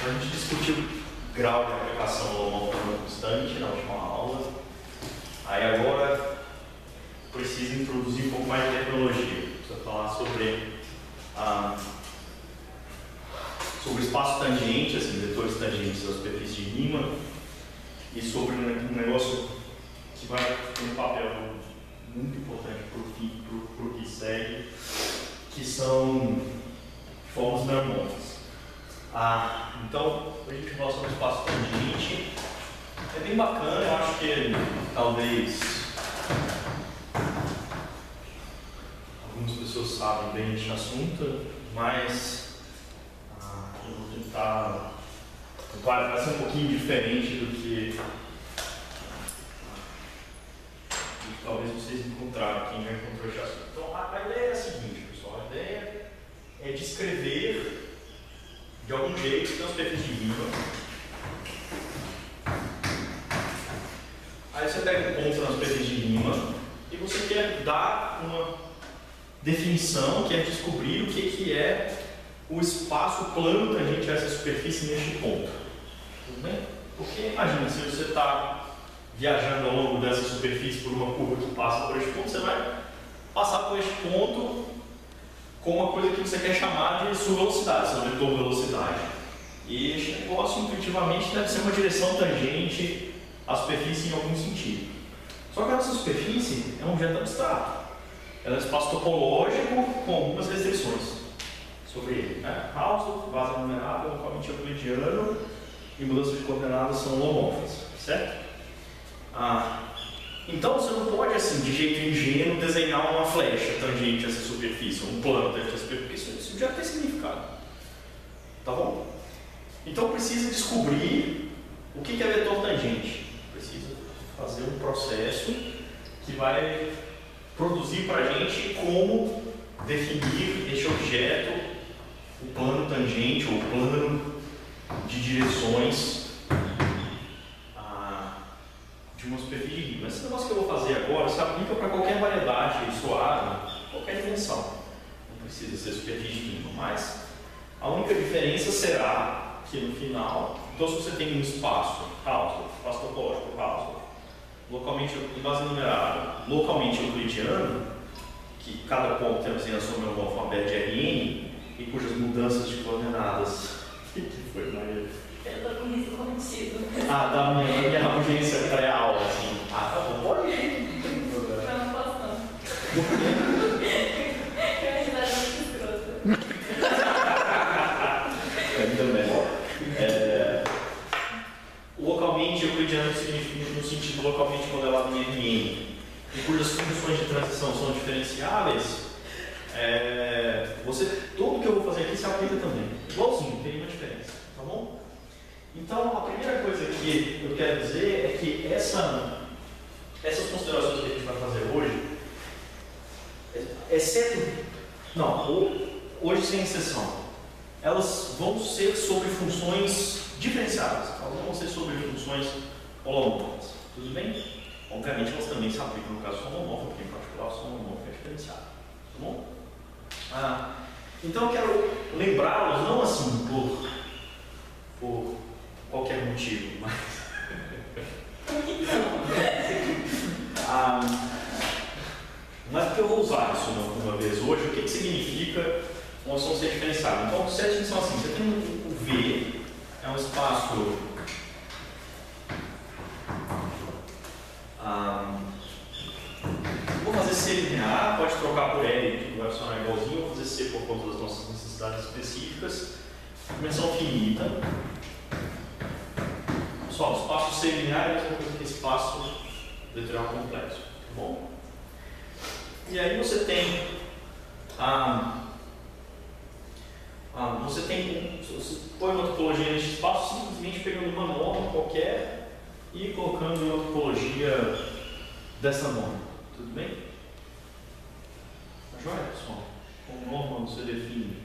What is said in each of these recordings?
A gente discutiu o grau de aplicação holomórfica constante na última aula. Aí agora preciso introduzir um pouco mais de tecnologia. Preciso falar sobre o espaço tangente, assim, vetores tangentes da superfície de Riemann, e sobre um negócio que vai ter um papel muito importante para o que segue, que são formas neuromórficas. Então, a gente fala sobre o espaço tangente. É bem bacana, eu acho que talvez algumas pessoas sabem bem desse assunto, mas eu vou tentar. Vai ser um pouquinho diferente do que talvez vocês encontraram, quem já encontrou esse assunto. Então, a ideia é a seguinte, pessoal: a ideia é descrever de algum jeito tem uma superfície de Riemann. Aí você pega um ponto na superfície de Riemann e você quer dar uma definição, quer descobrir o que é o espaço plano tangente a essa superfície neste ponto. Tudo bem? Porque imagina, se você está viajando ao longo dessa superfície por uma curva que passa por este ponto, você vai passar por este ponto com uma coisa que você quer chamar de sua velocidade, seu vetor velocidade. E este negócio, intuitivamente, deve ser uma direção tangente à superfície em algum sentido. Só que essa superfície é um objeto abstrato. Ela é um espaço topológico com algumas restrições sobre ele. Hausdorff, base numerável, localmente euclidiano, e mudanças de coordenadas são holomórficas, certo? Então você não pode, assim, de jeito ingênuo, desenhar uma flecha tangente a essa superfície, um plano tangente a essa superfície. Isso já tem significado. Tá bom? Então precisa descobrir o que é vetor tangente. Precisa fazer um processo que vai produzir para a gente como definir este objeto, o plano tangente ou o plano de direções de uma superfície de Riemann. Esse negócio que eu vou fazer agora se aplica para qualquer variedade suave, qualquer dimensão. Não precisa ser superfície de Riemann, mas a única diferença será que no final, então se você tem um espaço Hausdorff, espaço topológico Hausdorff, localmente em base numerável, localmente euclidiano, que cada ponto tem a sua homomorfa de Rn e cujas mudanças de coordenadas. O que foi, Maria? Eu tô com isso contigo. Da minha urgência pré-aula, assim. Tá bom, pode ir. Eu não posso não. Por quê? Eu ainda era muito escrota. Ainda melhor. Localmente euclidiano significa no sentido localmente modelado em Rn, e cujas funções de transição são diferenciáveis. Tudo que eu vou fazer aqui se aplica também. Igualzinho, não tem nenhuma diferença. Tá bom? Então, a primeira coisa que eu quero dizer é que essas considerações que a gente vai fazer hoje, hoje sem exceção, elas vão ser sobre funções diferenciadas, elas não vão ser sobre funções holomórficas. Tudo bem? Obviamente, elas também se aplicam no caso do holomórfico, porque em particular o holomórfico é diferenciado. Tá bom? Então, eu quero lembrá-los, não assim por qualquer motivo, mas mas porque eu vou usar isso uma vez hoje. O que significa uma função ser diferenciada? Então, se a definição assim, você tem o V, é um espaço vou fazer C linear, pode trocar por L, que vai funcionar igualzinho, vou fazer C por conta das nossas necessidades específicas, dimensão finita. Pessoal, o espaço C linear é a mesma coisa que espaço vetorial complexo, tá bom? E aí você tem você põe uma topologia nesse espaço simplesmente pegando uma norma qualquer e colocando uma topologia dessa norma, tudo bem? Tá joia, pessoal? Com norma você define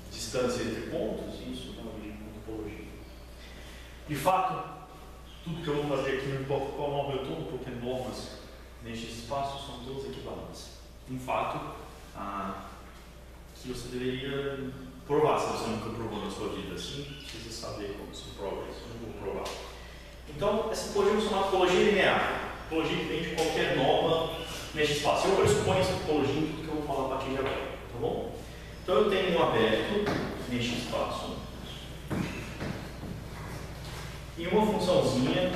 distância entre pontos, e isso dá origem com topologia. De fato, tudo que eu vou fazer aqui não importa qual norma eu tomo, porque normas neste espaço são todas equivalentes. Um fato que você deveria provar se você nunca provou na sua vida. Assim, precisa saber como se prova isso. Eu não vou provar. Então, essa topologia é chamada topologia linear. Topologia que vem de qualquer norma neste espaço. Eu pressuponho essa topologia em tudo que eu vou falar a partir de agora. Tá bom? Então, eu tenho um aberto neste espaço e uma funçãozinha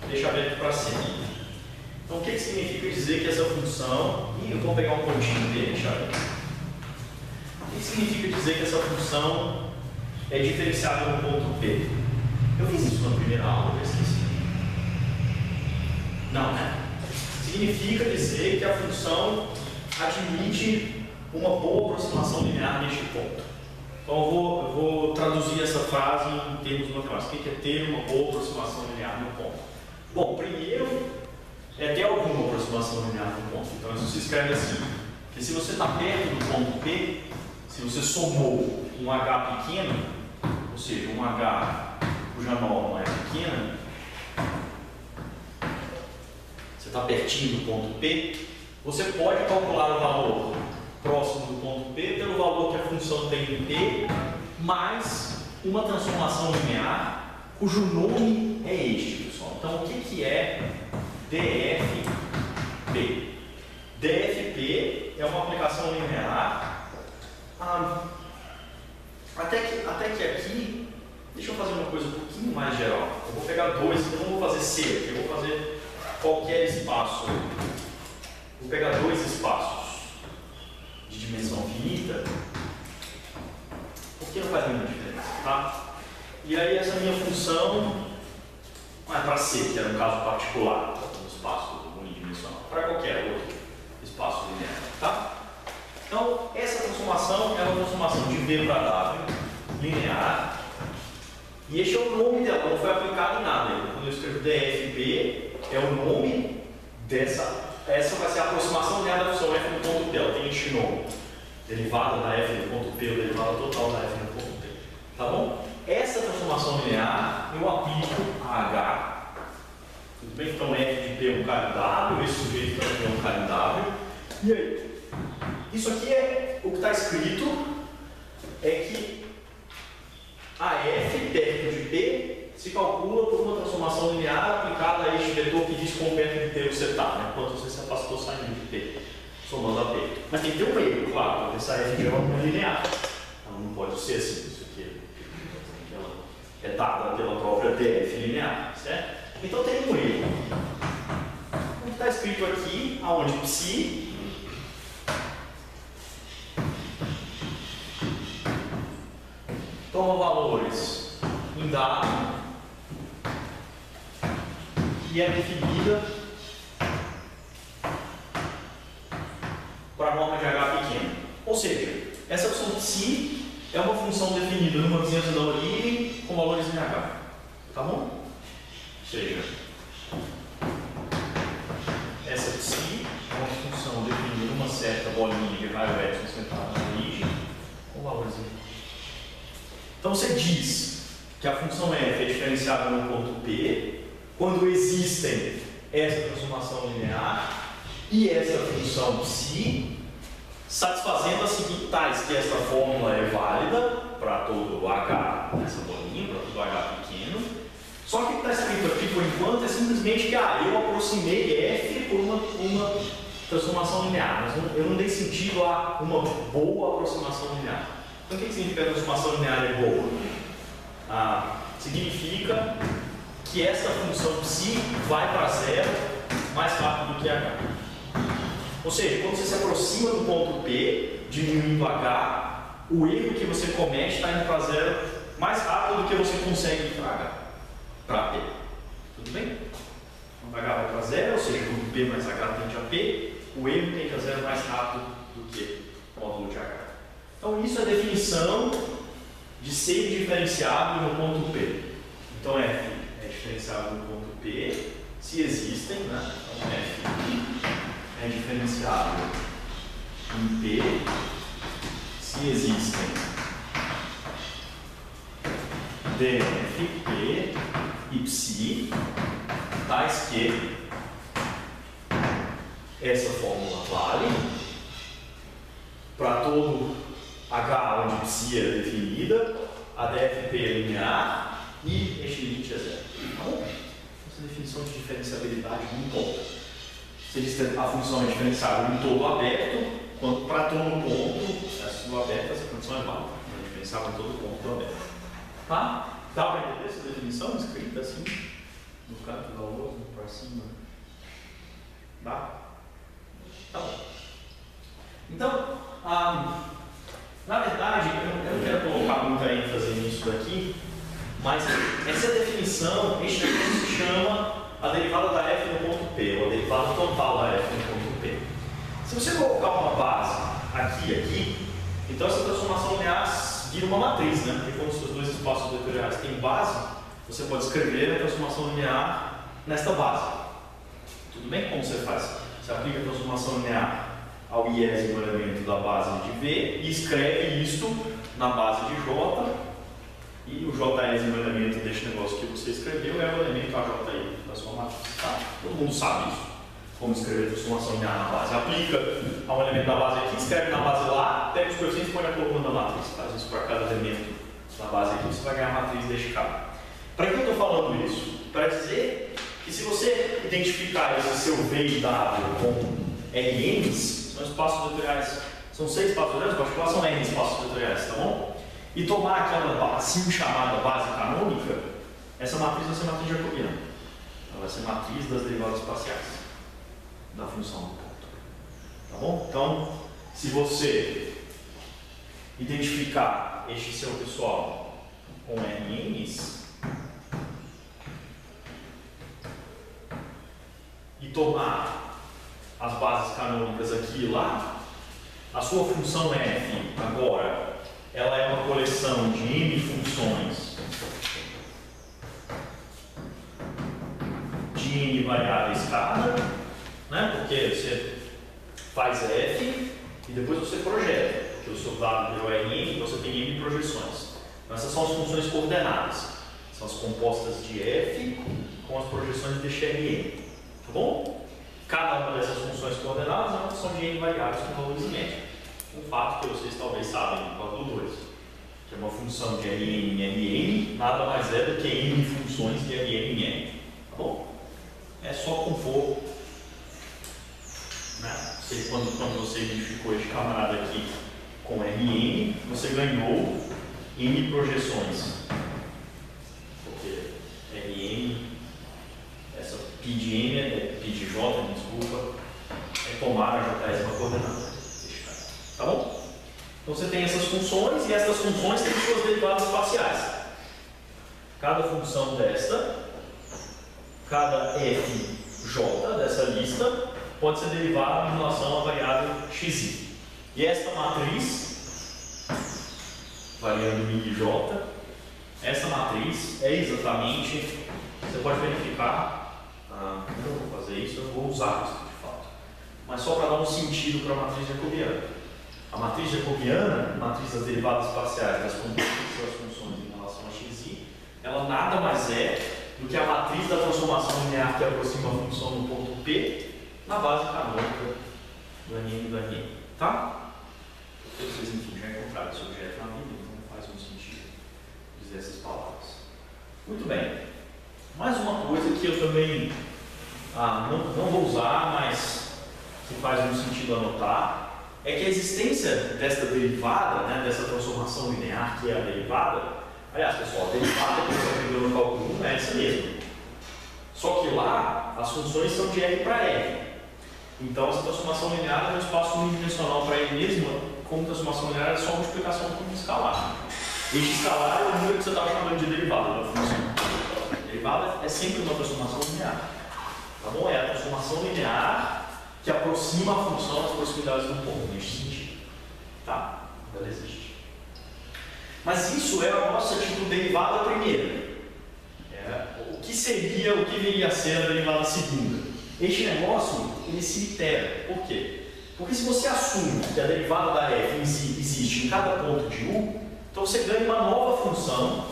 deixa aberto para cima. Então, o que significa dizer que essa função... eu vou pegar um pontinho dele e deixar aberto. O que significa dizer que essa função é diferenciada no ponto P? Eu fiz isso na primeira aula, eu esqueci. Não, né? Significa dizer que a função admite uma boa aproximação linear neste ponto. Então eu vou traduzir essa frase em termos matemáticos. O que é ter uma boa aproximação linear no ponto? Bom, primeiro é ter alguma aproximação linear no ponto. Então isso se escreve assim, que se você está perto do ponto P, se você somou um H pequeno, ou seja, um H cuja norma é pequena, você está pertinho do ponto P, você pode calcular o valor próximo do ponto P pelo valor que a função tem em P, mais uma transformação linear cujo nome é este, pessoal. Então, o que é DFP? DFP é uma aplicação linear. Até que aqui, deixa eu fazer uma coisa um pouquinho mais geral. Eu vou pegar dois, eu não vou fazer C aqui, eu vou fazer qualquer espaço. Vou pegar dois espaços de dimensão finita, porque não faz nenhuma diferença, tá? E aí essa minha função não é para C, que era um caso particular, um espaço unidimensional, para qualquer outro espaço linear, tá? Então, essa transformação é uma transformação de V para W linear, e este é o nome dela, não foi aplicado em nada. Quando eu escrevo DFP, é o nome dessa. Essa vai ser a aproximação linear da função f no ponto P. Ela tem este nome. Derivada da f no ponto P, ou derivada total da f no ponto P. Tá bom? Essa transformação linear eu aplico a H. Tudo bem? Então f de P é um carro W, esse sujeito também é um carro W. E aí? Isso aqui é o que está escrito, é que a f perto de P se calcula por uma transformação linear aplicada a este vetor que diz quão perto de P você está, né? Quanto você se afastou saindo de P, somando a P. Mas tem que ter um erro, claro, porque essa f de L não é linear. Ela não pode ser assim, isso aqui ela é dada pela própria DF linear, certo? Então tem um erro. O que está escrito aqui, aonde psi toma valores em dado e é definida para a norma de H pequena. Ou seja, essa função psi é uma função definida numa vizinhança da origem com valores em H. Tá bom? Ou seja, essa psi é uma função definida numa certa bolinha de raio Epsilon centrada na origem com valores em H. Então você diz que a função f é diferenciada no ponto P quando existem essa transformação linear e essa função psi, satisfazendo as seguintes tais, que essa fórmula é válida para todo H nessa bolinha, para todo H pequeno. Só que o que está escrito aqui por enquanto é simplesmente que eu aproximei f por uma transformação linear, mas eu não dei sentido a uma boa aproximação linear. Então o que significa que a transformação linear é boa? Significa que essa função psi vai para zero mais rápido do que h. Ou seja, quando você se aproxima do ponto P, diminuindo h, o erro que você comete está indo para zero mais rápido do que você consegue ir para h, para P. Tudo bem? Quando h vai para zero, ou seja, quando P mais h tende a P, o erro tende a zero mais rápido do que o módulo de h. Então isso é a definição de ser diferenciável no ponto P. Então f é diferenciável no ponto P se existem, né? Então f é diferenciável em P se existem DFP e psi tais que essa fórmula vale para todo H onde psi é definida, a DFP é linear e este limite é zero. Tá bom? Essa definição de diferenciabilidade num ponto. Você diz que a função é diferenciável em todo aberto, quando para todo ponto, se do aberto, essa condição é válida. É diferenciável em todo ponto do aberto. Tá? Dá para entender essa definição escrita assim, no canto da lousa, para cima? Dá? Tá bom. Então, na verdade, eu não quero colocar muita ênfase nisso daqui, mas essa definição, este negócio se chama a derivada da f no ponto P, ou a derivada total da f no ponto P. Se você colocar uma base aqui e aqui, então essa transformação linear vira uma matriz, né? Porque quando os seus dois espaços vetoriais têm base, você pode escrever a transformação linear nesta base. Tudo bem? Como você faz? Você aplica a transformação linear ao iésimo elemento da base de V e escreve isto na base de J, e o jésimo elemento deste negócio que você escreveu é o elemento AJI da sua matriz. Tá? Todo mundo sabe isso. Como escrever a transformação linear na base. Aplica a um elemento da base aqui, escreve na base lá, pega os coeficientes e põe na coluna da matriz. Faz isso para cada elemento da base aqui, você vai ganhar a matriz deste cara. Para que eu estou falando isso? Para dizer que se você identificar esse seu V e W com RNs, são espaços vetoriais, são 6 espaços vetoriais, particular são N espaços vetoriais, tá bom? E tomar aquela assim chamada base canônica, essa matriz vai ser matriz jacobiana. Ela vai ser matriz das derivadas espaciais da função do ponto. Tá bom? Então, se você identificar este seu pessoal com RNs e tomar as bases canônicas aqui e lá, a sua função f agora ela é uma coleção de n funções de n variáveis cada, né? Porque você faz f e depois você projeta, porque o seu dado virou Rn, então você tem n projeções. Então essas são as funções coordenadas, são as compostas de f com as projeções deste Rn, tá bom? Cada uma dessas funções coordenadas é uma função de n variáveis com valores médios. Um fato que vocês talvez sabem no cálculo 2, que é uma função de Rn em Rn, nada mais é do que n funções de Rn em N, tá bom? É só compor. Quando você identificou este camarada aqui com Rn, você ganhou n projeções. Porque Rn, essa π de n, π de j, desculpa, é tomar a jésima coordenada. Tá bom? Então você tem essas funções e essas funções têm suas derivadas espaciais. Cada função desta, cada fj dessa lista, pode ser derivada em relação à variável xi. E esta matriz, variando mi e j, essa matriz é exatamente, você pode verificar, não vou fazer isso, eu vou usar isso de fato, mas só para dar um sentido para a matriz jacobiana. A matriz jacobiana, a matriz das derivadas espaciais das suas funções em relação a xi, ela nada mais é do que a matriz da transformação linear que aproxima a função no ponto P na base canônica do Rn e do Rn. Tá? Porque vocês, enfim, já encontraram esse objeto na vida, então não faz muito sentido dizer essas palavras. Muito bem. Mais uma coisa que eu também não vou usar, mas que faz muito sentido anotar, é que a existência desta derivada, né, dessa transformação linear que é a derivada, aliás, pessoal, a derivada que você aprendeu no cálculo 1 é essa mesmo. Só que lá, as funções são de R para R. Então, essa transformação linear é um espaço unidimensional para R mesmo, como transformação linear é só multiplicação com um escalar. Este escalar é o número que você estava chamando de derivada da função. A derivada é sempre uma transformação linear. Tá bom? É a transformação linear que aproxima a função às proximidades do ponto, neste sentido. Tá? Ela existe. Mas isso é a nossa tipo derivada primeira. O que viria a ser a derivada segunda? Este negócio, ele se itera. Por quê? Porque se você assume que a derivada da f existe em cada ponto de U, então você ganha uma nova função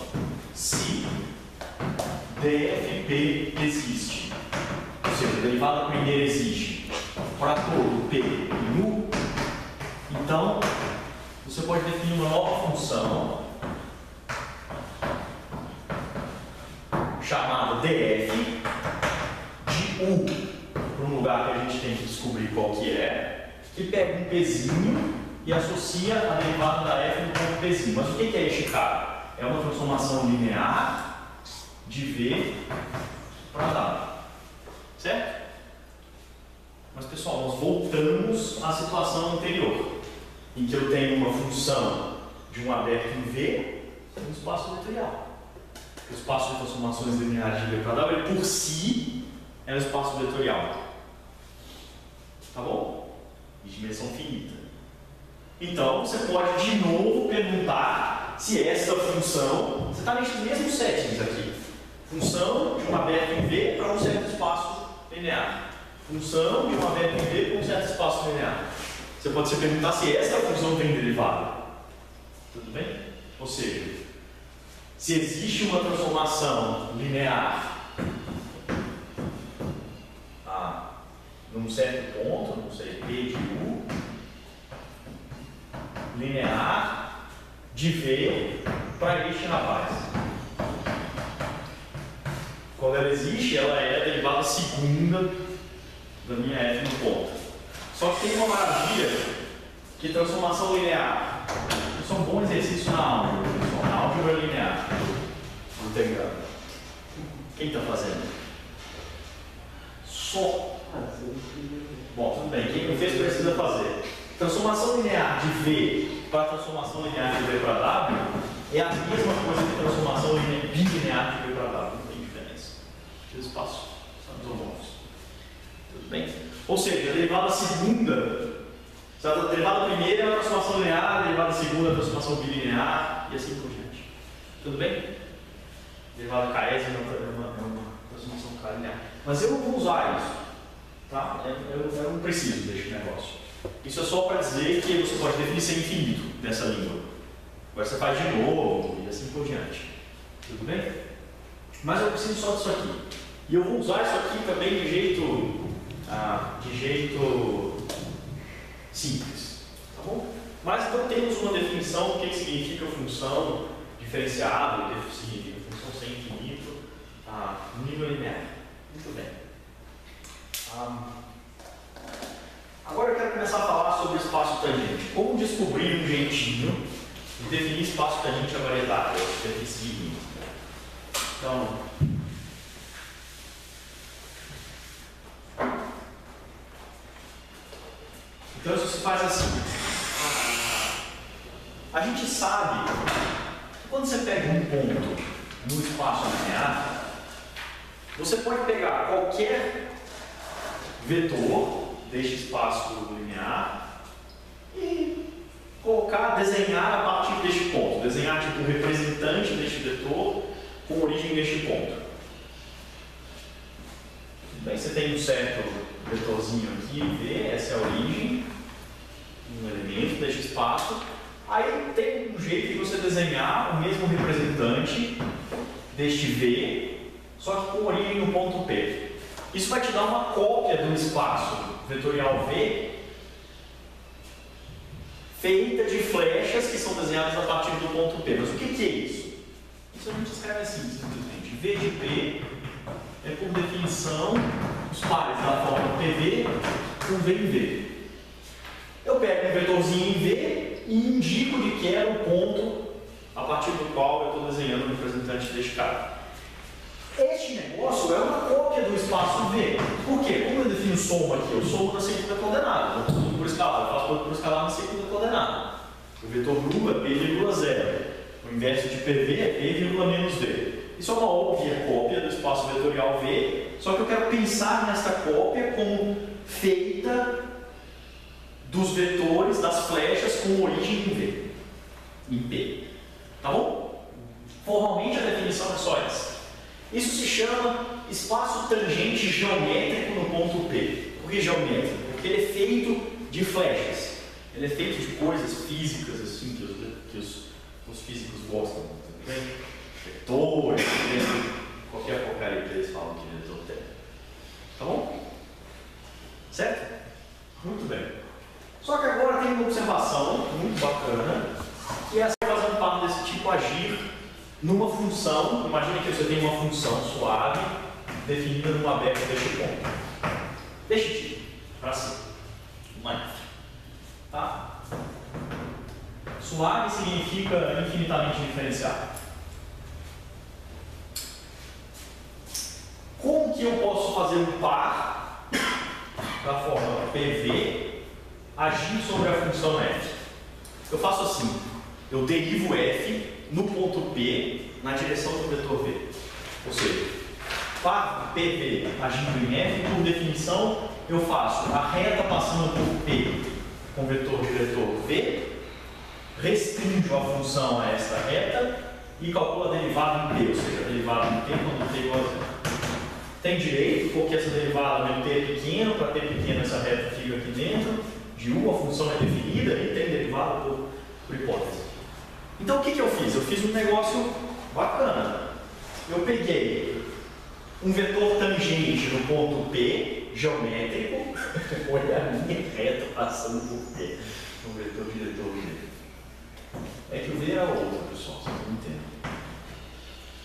se dfp existe. Ou seja, a derivada primeira existe para todo P em U, então você pode definir uma nova função chamada df de u, para um lugar que a gente tem que descobrir qual que é, que pega um pzinho e associa a derivada da f no ponto pzinho. Mas o que é este cara? É uma transformação linear de v para w. Certo? Mas pessoal, nós voltamos à situação anterior, em que eu tenho uma função de um aberto em V no espaço vetorial. O espaço de transformações lineares de V para W, ele por si é um espaço vetorial. Tá bom? De dimensão finita. Então, você pode de novo perguntar se esta função, você está nesses mesmos settings aqui. Função de um aberto em V para um certo espaço linear. Função de um aberto em V para um certo espaço linear. Você pode se perguntar se esta função tem derivada. Tudo bem? Ou seja, se existe uma transformação linear num certo ponto, não sei, P de U, linear de V para este rapaz. Quando ela existe, ela é a derivada segunda da minha f no ponto. Só que tem uma maravilha que transformação linear. Isso é um bom exercício na álgebra, pessoal. Na álgebra linear. Integrando. Quem está fazendo? Só. Bom, tudo bem. Quem não fez precisa fazer. Transformação linear de V para transformação linear de V para W é a mesma coisa que transformação bilinear de V para W. Não tem diferença. Os espaços são isomorfos. Tudo bem? Ou seja, a derivada segunda, a derivada primeira é uma transformação linear, a derivada segunda é uma transformação bilinear e assim por diante. Tudo bem? A derivada carésima é uma transformação linear. Mas eu não vou usar isso. Tá? Eu não preciso deste negócio. Isso é só para dizer que você pode definir ser infinito nessa língua. Agora você faz de novo e assim por diante. Tudo bem? Mas eu preciso só disso aqui. E eu vou usar isso aqui também de jeito simples, tá bom? Mas então temos uma definição do que significa função diferenciada, o que significa função sem infinito, no nível linear. Muito bem. Agora eu quero começar a falar sobre espaço tangente. Como descobrir um jeitinho de definir espaço tangente a variedade, a superfície de linha. Então isso se faz assim. A gente sabe que quando você pega um ponto no espaço linear, você pode pegar qualquer vetor deste espaço linear e desenhar a partir deste ponto. Desenhar tipo um representante deste vetor com origem neste ponto. Bem, você tem um certo vetorzinho aqui, V, essa é a origem, um elemento deste espaço. Aí tem um jeito de você desenhar o mesmo representante deste V, só que com origem no ponto P. Isso vai te dar uma cópia do espaço vetorial V feita de flechas que são desenhadas a partir do ponto P. Mas o que é isso? Isso a gente escreve assim, simplesmente. V de P é, por definição, os pares da forma PV com V em V. Eu pego um vetorzinho em V e indico de que é o ponto a partir do qual eu estou desenhando o representante deste cara. Este negócio é uma cópia do espaço V. Por quê? Como eu defino soma aqui? Eu somo na segunda coordenada. Eu faço tudo por escalar. Eu faço tudo por escalar na segunda coordenada. O vetor nu é P,0. O inverso de PV é P,-V. Isso é uma óbvia cópia do espaço vetorial V, só que eu quero pensar nesta cópia como feita dos vetores, das flechas com origem em V, em P. Tá bom? Formalmente a definição é só essa. Isso se chama espaço tangente geométrico no ponto P. Por que geométrico? Porque ele é feito de flechas. Ele é feito de coisas físicas assim que os físicos gostam. Vetores, qualquer porcaria que eles falam de vetor tem. Tá bom? Certo? Muito bem. Só que agora tem uma observação muito bacana numa função, imagine que você tem uma função suave definida numa aberta deste ponto. Deste tipo, para cima. Uma F. Tá? Suave significa infinitamente diferenciado. Como que eu posso fazer um par da forma PV agir sobre a função F? Eu faço assim, eu derivo F no ponto P na direção do vetor V. Ou seja, par PV agindo em F, por definição, eu faço a reta passando por P com o vetor diretor V, restringo a função a esta reta e calculo a derivada em P, ou seja, a derivada em T quando T igual a zero. Tem direito, porque essa derivada meu T é pequeno, para T pequeno essa reta fica aqui dentro, de U a função é definida e tem derivada por hipótese. Então o que eu fiz? Eu fiz um negócio bacana. Eu peguei um vetor tangente no ponto P, geométrico, olha a minha reta passando por P, no vetor diretor V. É que o V era outro, pessoal, vocês não entendem.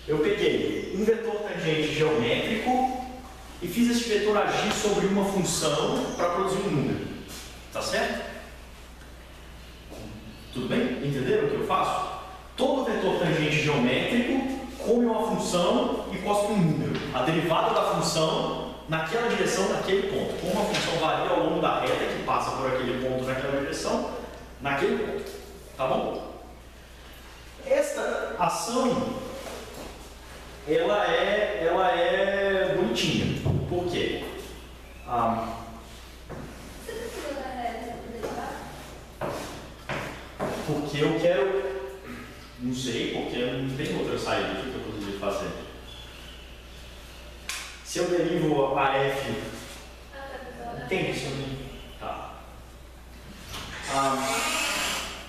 Eu peguei um vetor tangente geométrico e fiz esse vetor agir sobre uma função para produzir um número. Tá certo? Tudo bem? Entenderam o que eu faço? Todo vetor tangente geométrico come uma função e cospe um número. A derivada da função naquela direção, naquele ponto. Como a função varia ao longo da reta que passa por aquele ponto naquela direção, naquele ponto. Tá bom? Esta ação ela é bonitinha. Por quê? Você precisa da reta para derivar? Porque eu quero. Não sei, porque não tem outra saída aqui que eu poderia fazer. Se eu derivo a F. Tem isso? Tá.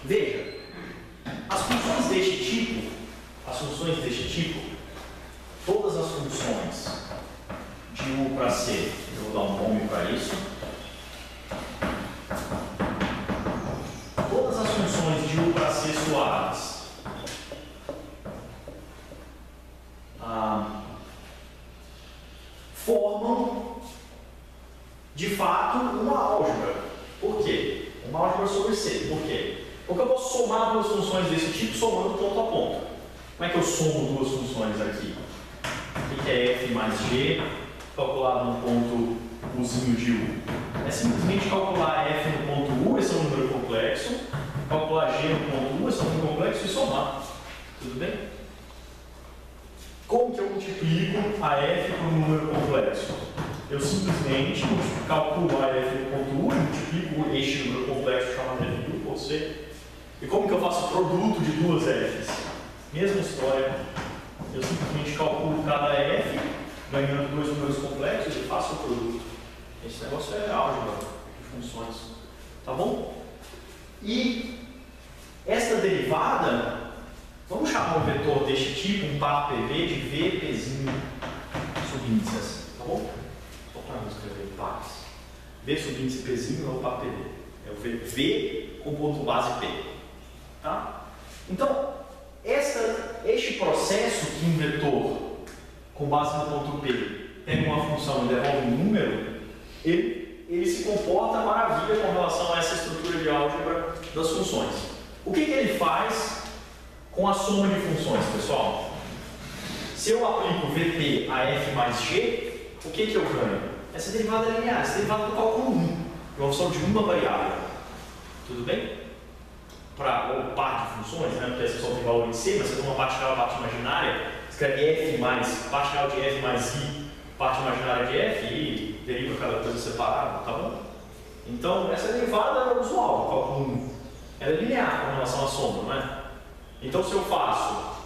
Veja, as funções deste tipo, todas as funções de U para C, eu vou dar um nome para isso. Todas as funções de U para C suaves formam, de fato, uma álgebra. Por quê? Uma álgebra sobre C. Por quê? Porque eu posso somar duas funções desse tipo somando ponto a ponto. Como é que eu somo duas funções aqui? O que é F mais G calculado no ponto Uzinho de U? É simplesmente calcular F no ponto U, esse é um número complexo, calcular G no ponto U, esse é um número complexo, e somar. Tudo bem? Como que eu multiplico a F por um número complexo? Eu simplesmente calculo a F no ponto U e multiplico este número complexo chamado F por C. E como que eu faço o produto de duas F's? Mesma história. Eu simplesmente calculo cada F, ganhando dois números complexos e faço o produto. Esse negócio é álgebra de funções. Tá bom? E esta derivada, vamos chamar um vetor deste tipo, um par PV de V, Pzinho subíndice. Tá bom? Só para não escrever pares. V subíndice Pzinho é o par PV. É o V com ponto base P. Tá? Então, este processo que um vetor com base no ponto P tem uma função e devolve um número, ele se comporta maravilha com relação a essa estrutura de álgebra das funções. O que ele faz com a soma de funções, pessoal? Se eu aplico VP a F mais G, o que eu ganho? Essa derivada é linear, essa derivada do cálculo 1, uma função de uma variável. Tudo bem? Ou par de funções, né? Porque essa só tem valor em C, mas você tem uma parte real e parte imaginária, escreve F mais, parte real de F mais I, parte imaginária de F e deriva cada coisa separada, tá bom? Então, essa derivada é usual do cálculo 1. Ela é linear com relação à sombra, não é? Então, se eu faço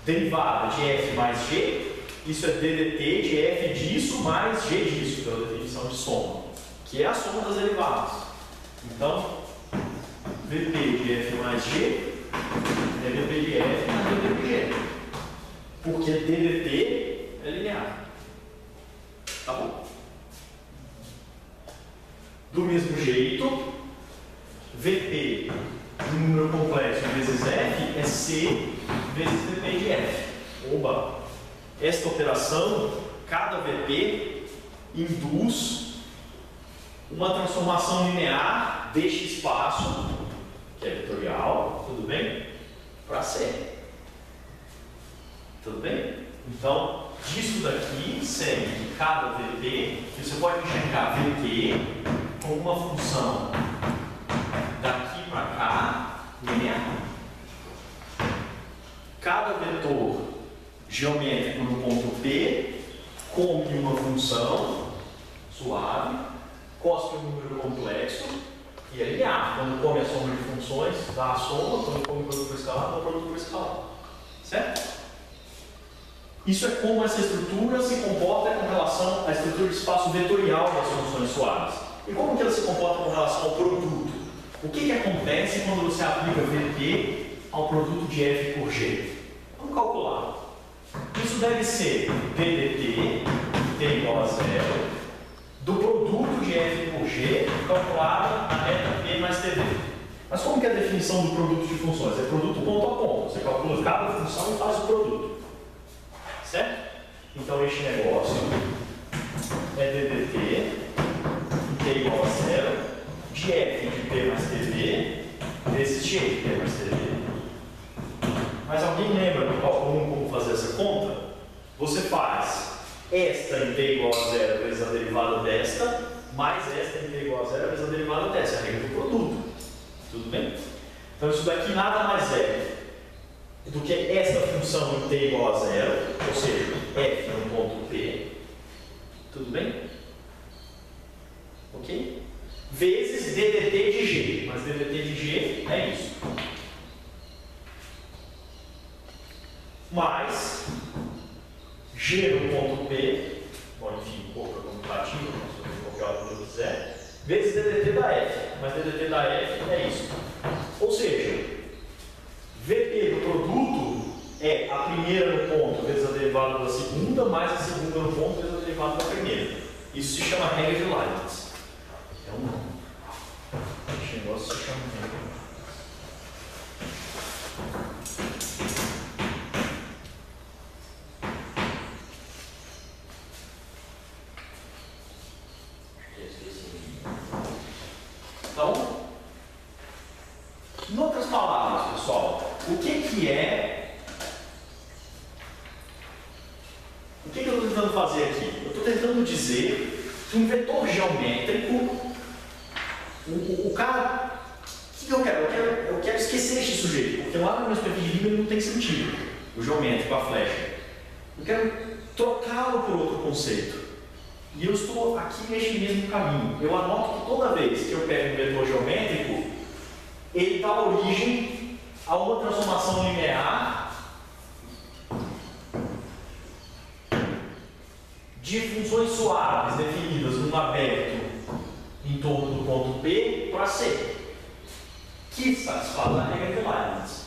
derivada de F mais G, isso é DDT de F disso mais G disso, pela definição de soma, que é a soma das derivadas. Então, VP de F mais G é VP de F mais VP de G. Porque DDT é linear. Tá bom? Do mesmo jeito, VP de um número complexo vezes F é C vezes VP de F. Oba! Esta operação, cada VP induz uma transformação linear deste espaço, que é vetorial, tudo bem? Para C. Tudo bem? Então, disso daqui segue que cada VP, você pode enxergar VP como uma função daqui para cá, linear. Cada vetor geométrico no ponto P come uma função suave, cospe um número complexo e é linear. Quando come a soma de funções, dá a soma, quando come o produto por escalar, dá o produto por escalar. Certo? Isso é como essa estrutura se comporta com relação à estrutura de espaço vetorial das funções suaves. E como que ela se comporta com relação ao produto? O que acontece quando você aplica VP ao produto de F por G? Vamos calcular. Isso deve ser DDT, T igual a zero, do produto de F por G calculado na reta P mais TV. Mas como que é a definição do produto de funções? É produto ponto a ponto. Você calcula cada função e faz o produto. Certo? Então este negócio é DDT, T igual a zero, de F de P mais TV, vezes G de P mais TV. Mas alguém lembra do cálculo 1 como fazer essa conta? Você faz esta em T igual a zero vezes a derivada desta, mais esta em T igual a zero vezes a derivada desta, é a regra do produto. Tudo bem? Então isso daqui nada mais é do que esta função em T igual a zero, ou seja, F no ponto P, tudo bem? Ok? Vezes DDT de G, mas DDT de G é isso. Mais G no ponto P, bom, enfim, pouca comutativa, posso fazer qualquer hora que eu quiser, vezes DDT da F, mas DDT da F é isso. Ou seja, VP do produto é a primeira no ponto vezes a derivada da segunda, mais a segunda no ponto vezes a derivada da primeira. Isso se chama regra de Leibniz. É um nome. Esse negócio se chama regra de Leibniz. Então, em outras palavras, pessoal, o que eu estou tentando fazer aqui? Eu estou tentando dizer que um vetor geométrico, o cara, o que eu quero? Eu quero esquecer este sujeito, porque lá no meu perspectiva de língua não tem sentido, o geométrico, a flecha. Eu quero trocá-lo por outro conceito. E eu estou aqui neste mesmo caminho. Eu anoto que toda vez que eu pego um vetor geométrico, ele dá origem a uma transformação linear de funções suaves definidas num aberto em torno do ponto P para C, que satisfaz a regra de Leibniz.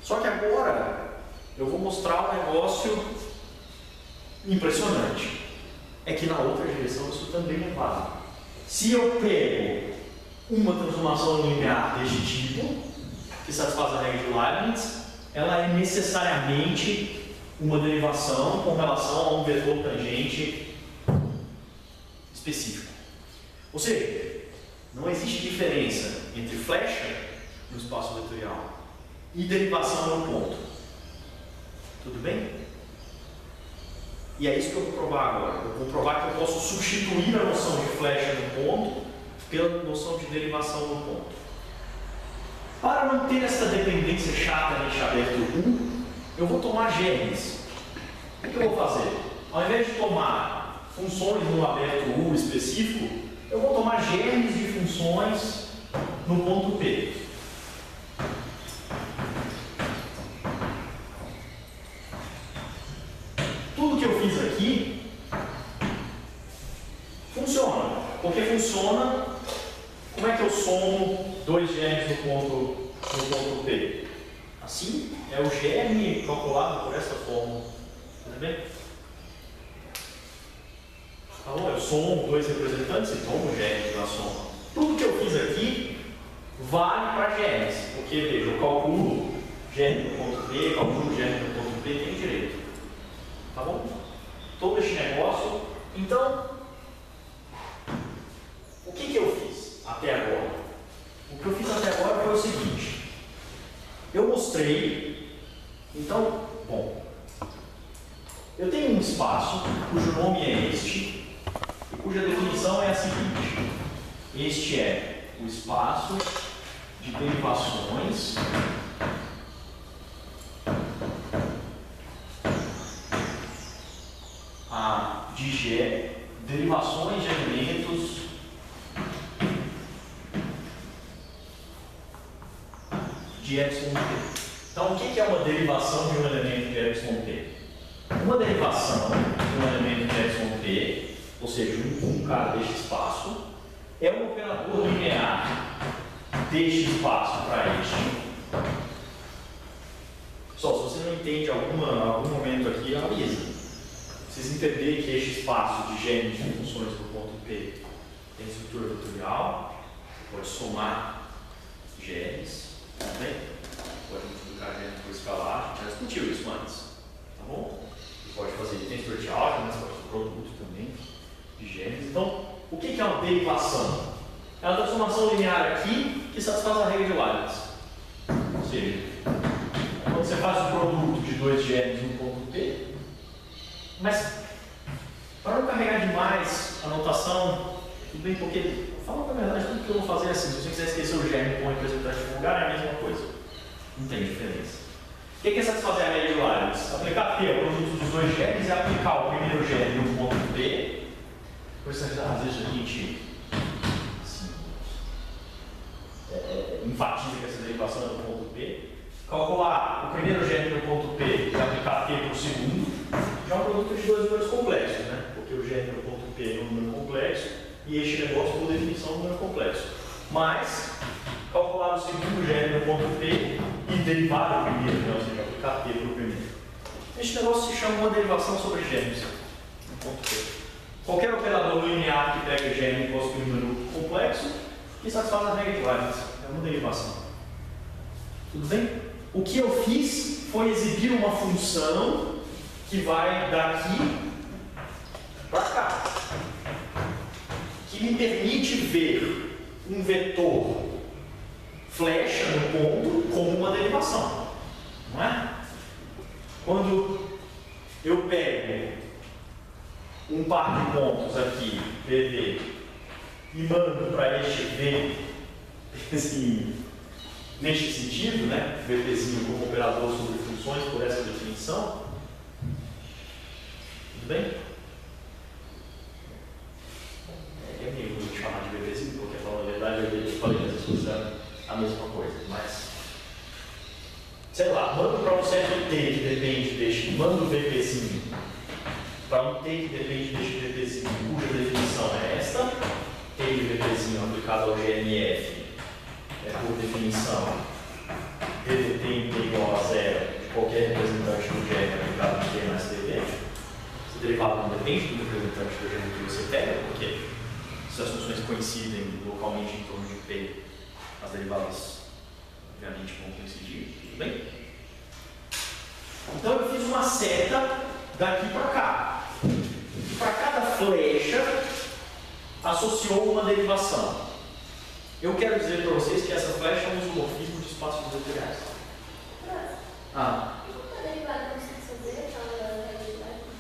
Só que agora eu vou mostrar um negócio impressionante. É que na outra direção isso também é válido. Se eu pego uma transformação linear deste tipo, que satisfaz a regra de Leibniz, ela é necessariamente uma derivação com relação a um vetor tangente específico. Ou seja, não existe diferença entre flecha no espaço vetorial e derivação no ponto. Tudo bem? E é isso que eu vou provar agora. Eu vou provar que eu posso substituir a noção de flecha no ponto pela noção de derivação no ponto. Para não ter essa dependência chata neste aberto 1, eu vou tomar germes. O que eu vou fazer? Ao invés de tomar funções no aberto U específico, eu vou tomar germes de funções no ponto P. Tudo que eu fiz aqui funciona. Porque funciona, como é que eu somo dois germes no ponto P? Assim, é o germe calculado por essa fórmula. Tudo bem? Então, eu somo dois representantes e tomo o germe da soma. Tudo que eu fiz aqui vale para germes. Porque, veja, eu calculo germe no ponto P, calculo germe no ponto P, tem direito. Tá bom? Todo este negócio. Então, o que eu fiz até agora? O que eu fiz até agora foi o seguinte. Eu mostrei, então, bom, eu tenho um espaço cujo nome é este e cuja definição é a seguinte. Este é o espaço de derivações derivações de elementos de epsilon t. Então, o que é uma derivação de um elemento de epsilon t? Uma derivação de um elemento de epsilon t, ou seja, um cara deste espaço, é um operador linear deste espaço para este. Só, se você não entende algum momento aqui, avisa. Vocês entenderem que este espaço de gêmeos de funções do ponto P tem estrutura vetorial, você pode somar gêmeos, também pode multiplicar gêmeos por escalar, a gente já discutiu isso antes, tá bom? Você pode fazer tem estrutura de álgebra, mas pode fazer produto também de gêmeos. Então, o que é uma derivação? É uma transformação linear aqui que satisfaz a regra de Leibniz. Ou seja, quando você faz o produto de dois gêmeos no ponto P, mas, para não carregar demais a notação, tudo bem, porque, fala a verdade, tudo que eu vou fazer é assim, se você quiser esquecer o gêmeo com o representante de lugar, é a mesma coisa. Não tem diferença. O que é satisfazer a regra de Leibniz? Aplicar P, o produto dos dois gêmeos, é aplicar o primeiro gêmeo no ponto P. Por isso, às vezes, a gente assim, enfatiza que essa derivação é do ponto P. Calcular o primeiro gêmeo no ponto P e aplicar P para o segundo. Já é um produto de dois números complexos, né? Porque o gêmeo no ponto P é um número complexo e este negócio, por definição, é um número complexo. Mas, calcular o segundo gêmeo no ponto P e derivar do primeiro, né? Ou seja, aplicar P para o primeiro. Este negócio se chama uma derivação sobre gêmeos no ponto P. Qualquer operador linear que pega gêmeo e possui um número complexo que satisfaz a regra de Leibniz. É uma derivação. Tudo bem? O que eu fiz foi exibir uma função que vai daqui para cá, que me permite ver um vetor flecha no ponto como uma derivação, não é? Quando eu pego um par de pontos aqui, VD, e mando para este V, neste sentido, né? VPzinho como operador sobre funções por essa definição. Tudo bem? É meio ruim chamar de VPzinho, porque na verdade eu falei que as pessoas eram a mesma coisa, mas sei lá, mando para um certo T que depende deste, mando o VPzinho para um T que depende deste VPzinho, cuja definição é esta, T de VPzinho aplicado ao GNF. Por definição, DDT em T igual a zero de qualquer representante do gêmeo aplicado em T mais TP. Esse derivado não depende do representante do gêmeo que você pega, porque se as funções coincidem localmente em torno de P, as derivadas obviamente vão coincidir, tudo bem? Então eu fiz uma seta daqui para cá. E para cada flecha associou uma derivação. Eu quero dizer para vocês que essa flecha é um isomorfismo de espaços vetoriais.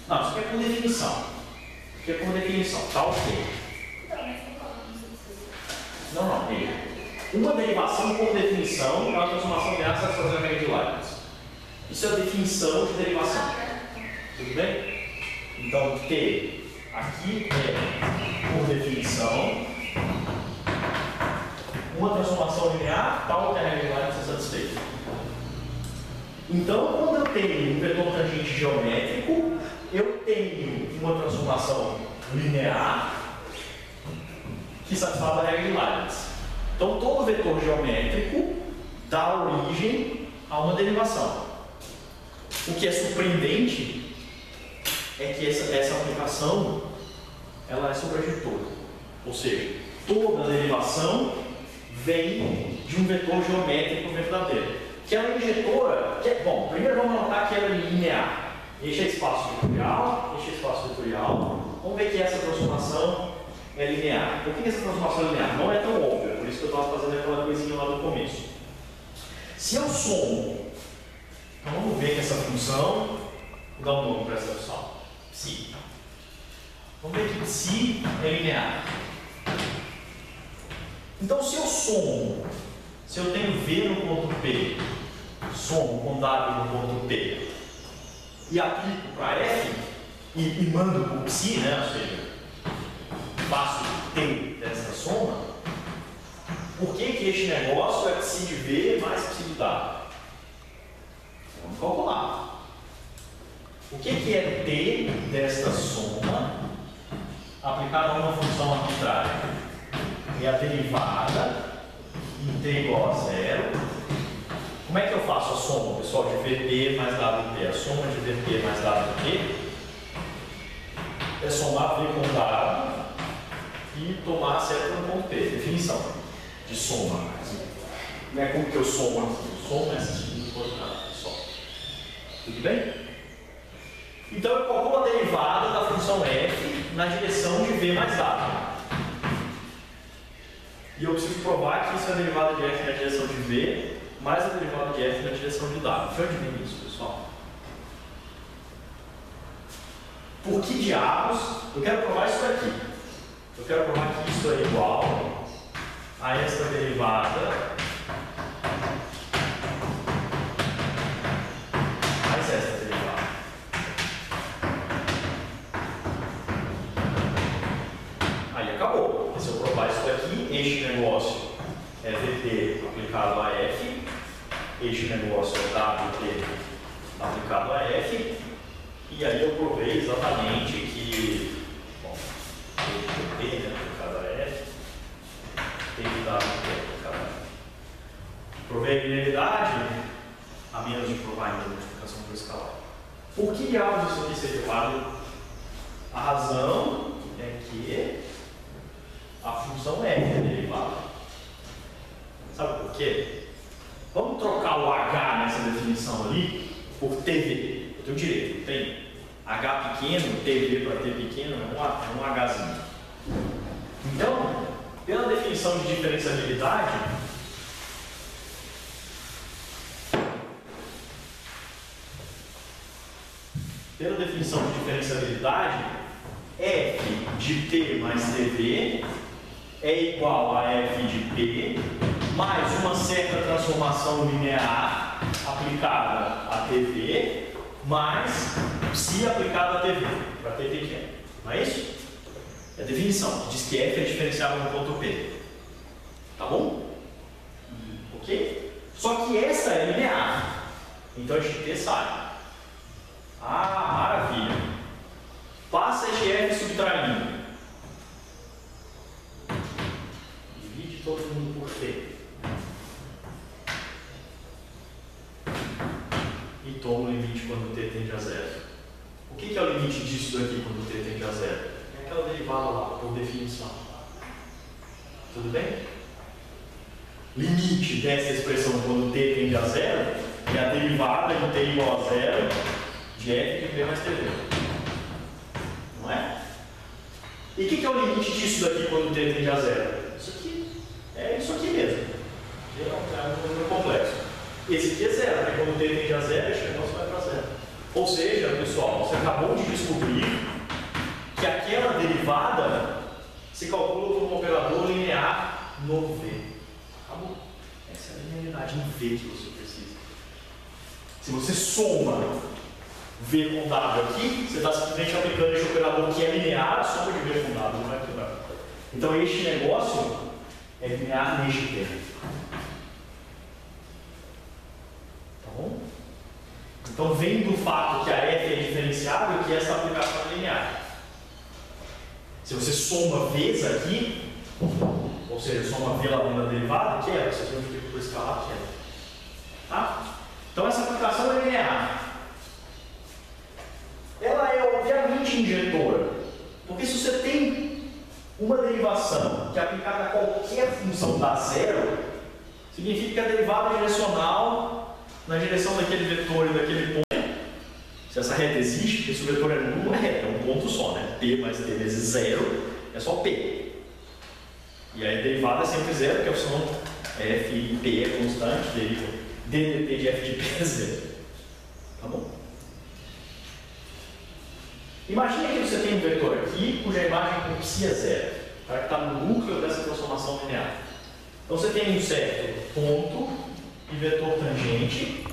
Não, isso aqui é por definição. Isso aqui é por definição, tá ok. Não, uma derivação por definição é uma transformação linear satisfazendo a regra de Leibniz. Isso é a definição de derivação. Tudo bem? Então, T aqui é, por definição, uma transformação linear tal que a regra de Leibniz é satisfeita. Então, quando eu tenho um vetor tangente geométrico, eu tenho uma transformação linear que satisfaz a regra de Leibniz. Então, todo vetor geométrico dá origem a uma derivação. O que é surpreendente é que essa aplicação ela é sobrejetora. Ou seja, toda derivação vem de um vetor geométrico verdadeiro. que ela é injetora, bom, primeiro vamos anotar que ela é linear. Este é espaço vetorial, este é espaço vetorial. Vamos ver que essa transformação é linear. Por que essa transformação é linear? Não é tão óbvia, por isso que eu estava fazendo aquela coisinha lá do começo. Se eu somo, então vamos ver que essa função, vou dar um nome para essa função, psi. Vamos ver que psi é linear. Então se eu somo, se eu tenho V no ponto P, somo com W no ponto P, e aplico para F, e mando para o psi, né? Ou seja, faço T dessa soma, por que este negócio é psi de V mais psi de W? Vamos calcular. O que é T desta soma aplicada a uma função arbitrária? É a derivada em T igual a zero. Como é que eu faço a soma, pessoal, de VP mais WT? A soma de VP mais WT é somar V com W e tomar certo no ponto P. Definição de soma. Não é como que eu somo aqui? Eu somo essas duas coordenadas só. Tudo bem? Então eu calculo a derivada da função f na direção de V mais W. E eu preciso provar que isso é a derivada de f na direção de V mais a derivada de f na direção de W. De onde vem isso, pessoal? Por que diabos eu quero provar isso daqui? Eu quero provar que isso é igual a esta derivada mais esta derivada. Aí acabou. Se eu provar isso daqui, este negócio é VT aplicado a F, este negócio é WT aplicado a F, e aí eu provei exatamente que, bom, T aplicado a F, T de WT aplicado a F. Provei a linearidade, a menos de provar ainda a multiplicação por escalar. Por que diabos isso aqui seria válido? A razão é que a função f é derivada. Sabe por quê? Vamos trocar o h nessa definição ali por tv. Eu tenho direito, não tem? H pequeno, tv para t pequeno é um hzinho. Então, pela definição de diferenciabilidade, f de t mais tv é igual a f de p mais uma certa transformação linear aplicada a tv mais psi aplicada a tv, para t pequeno. Não é isso? É a definição, que diz que f é diferenciável no ponto P. Tá bom? Ok? Só que essa é linear. Então este t sai. Ah, maravilha. Passa este f subtraindo. Divide todo mundo por t. E toma o limite quando t tende a zero. O que é o limite disso daqui quando t tende a zero? É aquela derivada lá, por definição. Tudo bem? Limite dessa expressão quando t tende a zero é a derivada de t igual a zero de f de p mais tv. Não é? E o que é o limite disso daqui quando t tende a zero? Isso aqui. É isso aqui mesmo. É um número complexo. Esse aqui é zero, porque quando t tende a zero, este negócio vai para zero. Ou seja, pessoal, você acabou de descobrir que aquela derivada se calcula como um operador linear no V. Acabou. Essa é a linearidade em V que você precisa. Se você soma V com W aqui, você está simplesmente aplicando este operador que é linear, a soma de V com W, não vai quebrar. Então este negócio é linear neste termo. Tá bom? Então vem do fato que a f é diferenciável que essa aplicação é linear. Se você soma V's aqui, ou seja, soma V lá dentro da derivada, quebra. Se você multiplica por escalar, quebra. Tá? Então essa aplicação é linear. Ela é obviamente injetora, porque se você tem uma derivação que é aplicada a qualquer função dá zero, significa que a derivada direcional na direção daquele vetor e daquele ponto. Se essa reta existe, porque se o vetor é nulo, não é reta, é um ponto só, né? P mais T vezes zero é só P. E aí a derivada é sempre zero, porque a função f de P é constante, deriva ddt de f de P é zero. Tá bom? Imagine que você tem um vetor aqui cuja imagem com psi é zero, para que está no núcleo dessa transformação linear. Então você tem um certo ponto e vetor tangente,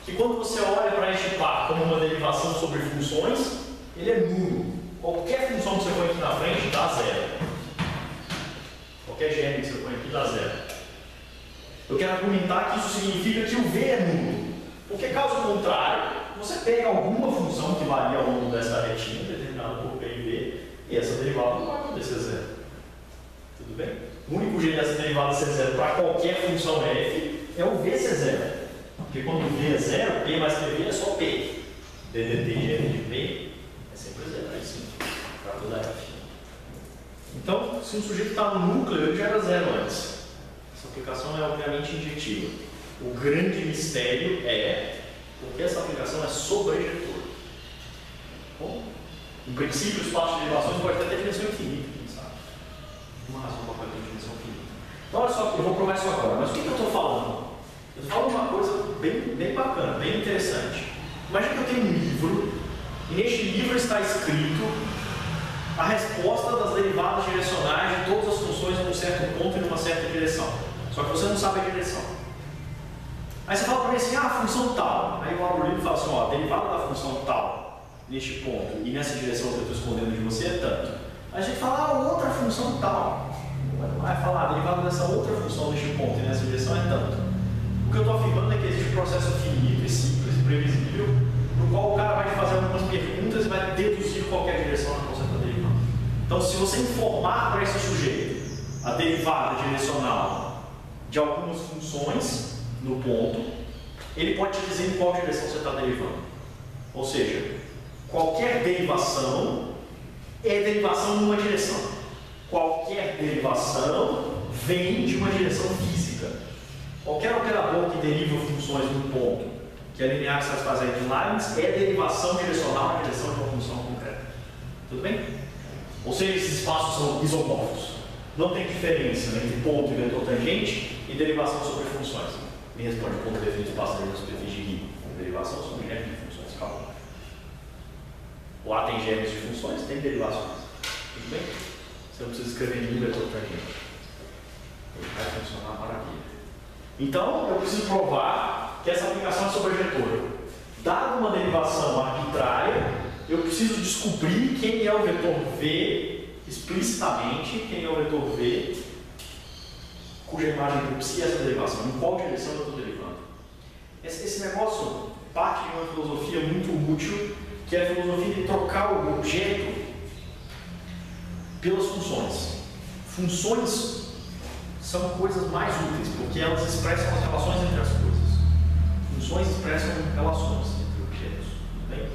que quando você olha para este par como uma derivação sobre funções, ele é nulo. Qualquer função que você põe aqui na frente dá zero. Qualquer gênero que você põe aqui dá zero. Eu quero argumentar que isso significa que o V é nulo. Porque caso contrário, você pega alguma função que varia ao longo dessa retinha, determinada por P e V, e essa derivada não vai acontecer zero. Tudo bem? O único jeito dessa derivada ser zero para qualquer função f é o V ser zero. Porque quando o V é zero, P mais PV é só P. ddt de f de P é sempre zero. Aí sim, para toda f. Então, se um sujeito está no núcleo, ele já era zero antes. Essa aplicação é obviamente injetiva. O grande mistério é porque essa aplicação é sobrejetor. Bom, em princípio, o espaço de derivações pode ter até dimensão infinita, quem sabe? Uma razão para pode ter dimensão infinita. Então, olha só, eu vou provar isso agora. Mas o que eu estou falando? Eu falo uma coisa bem bacana, bem interessante. Imagina que eu tenho um livro, e neste livro está escrito a resposta das derivadas direcionais de todas as funções em um certo ponto e numa certa direção. Só que você não sabe a direção. Aí você fala para mim assim, a função tal. Aí eu abro o livro e falo assim, ó, a derivada da função tal, neste ponto e nessa direção que eu estou escondendo de você é tanto. Aí a gente fala, outra função tal. Vai falar, a derivada dessa outra função neste ponto e nessa direção é tanto. O que eu estou afirmando é que existe um processo finito e simples e previsível, no qual o cara vai te fazer algumas perguntas e vai deduzir qualquer direção na qual você está derivando. Então, se você informar para esse sujeito a derivada direcional de algumas funções no ponto, ele pode te dizer em qual direção você está derivando. Ou seja, qualquer derivação é derivação numa direção. Qualquer derivação vem de uma direção física. Qualquer operador que deriva funções num ponto, que é linear que satisfaz a lines, é derivação direcional na direção de uma função concreta. Tudo bem? Ou seja, esses espaços são isomórficos. Não tem diferença entre ponto e vetor tangente e derivação sobre funções. Me responde, ponto define espaço dentro da superfície de Lie. Derivação sobre gêmeos de funções. Calma. Lá tem gêmeos de funções, tem derivações. Tudo bem? Você não precisa escrever nenhum vetor tangente. Ele vai funcionar maravilha. Então, eu preciso provar que essa aplicação é sobrejetora. Dada uma derivação arbitrária, eu preciso descobrir quem é o vetor V, explicitamente, quem é o vetor V, cuja imagem por si é essa derivação, em qual direção eu estou derivando. Esse negócio parte de uma filosofia muito útil, que é a filosofia de trocar o objeto pelas funções. Funções são coisas mais úteis, porque elas expressam as relações entre as coisas. Funções expressam relações entre objetos. Bem?